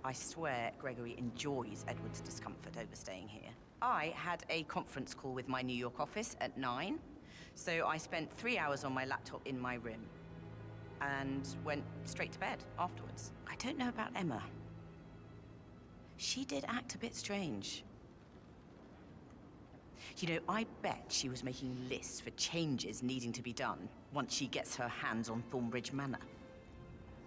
I swear Gregory enjoys Edward's discomfort over staying here. I had a conference call with my New York office at 9, so I spent 3 hours on my laptop in my room and went straight to bed afterwards. I don't know about Emma. She did act a bit strange. You know, I bet she was making lists for changes needing to be done once she gets her hands on Thornbridge Manor.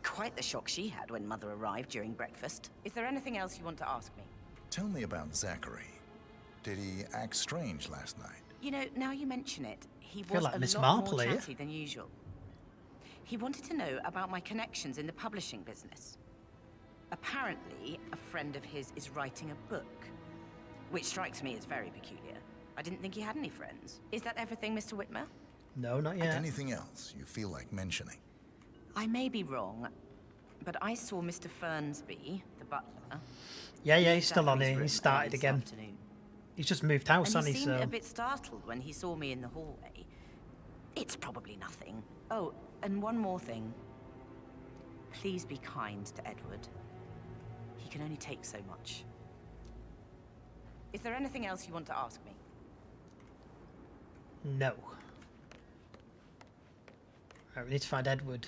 Quite the shock she had when Mother arrived during breakfast. Is there anything else you want to ask me? Tell me about Zachary. Did he act strange last night? You know, now you mention it, he feel was like a Miss lot Marple more here. chatty than usual. He wanted to know about my connections in the publishing business. Apparently, a friend of his is writing a book, which strikes me as very peculiar. I didn't think he had any friends. Is that everything, Mr. Whitmer? No, not yet. Anything else you feel like mentioning? I may be wrong, but I saw Mr. Fernsby, the butler. Yeah, in he's still on Zachary's here. He room started this again. afternoon. He's just moved house, And hasn't he he? seemed So a bit startled when he saw me in the hallway. It's probably nothing. Oh, and one more thing. Please be kind to Edward. He can only take so much. Is there anything else you want to ask me? no. Right, we need to find Edward.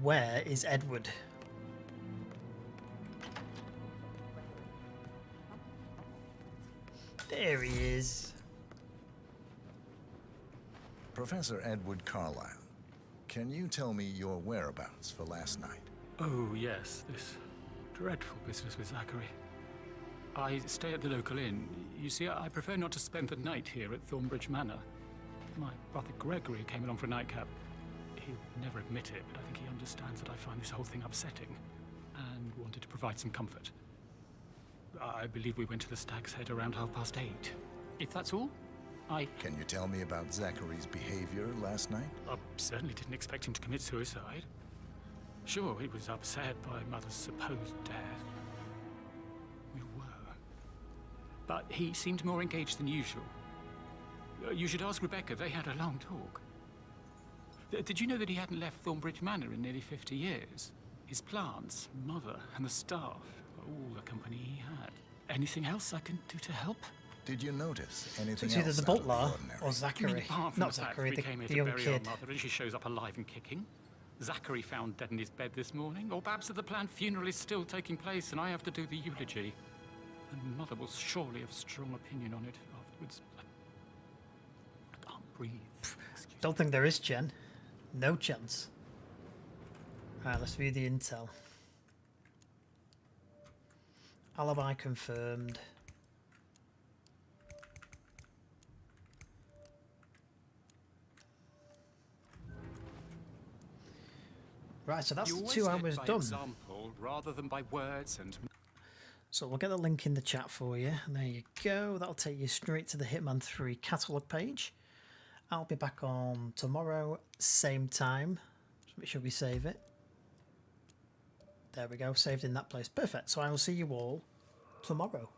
Where is Edward? There he is. Professor Edward Carlyle, can you tell me your whereabouts for last night? Oh, yes, this dreadful business with Zachary. I stay at the local inn. You see, I prefer not to spend the night here at Thornbridge Manor. My brother Gregory came along for a nightcap. He would never admit it, but I think he understands that I find this whole thing upsetting and wanted to provide some comfort. I believe we went to the Stag's Head around 8:30. If that's all, Can you tell me about Zachary's behavior last night? I certainly didn't expect him to commit suicide. Sure, he was upset by Mother's supposed death. We were. But he seemed more engaged than usual. You should ask Rebecca. They had a long talk. Did you know that he hadn't left Thornbridge Manor in nearly 50 years? His plants, Mother, and the staff, all the company he had. Anything else I can do to help? Did you notice So anything it's either else the out of butler ordinary? or You mean Zachary. apart from Not the fact Zachary, we came the here young to bury kid. our mother and she shows up alive and kicking? Zachary found dead in his bed this morning? Or perhaps that the planned funeral is still taking place and I have to do the eulogy? And Mother will surely have strong opinion on it afterwards. I can't breathe. Don't think there is, Jen. No chance. Alright, let's view the intel. Alibi confirmed. Right, so that's You the always 2 live hours by done. example rather than by words and... So we'll get the link in the chat for you. And there you go. That'll take you straight to the Hitman 3 catalogue page. I'll be back on tomorrow, same time. Just make sure we save it. There we go, saved in that place. Perfect. So I will see you all tomorrow.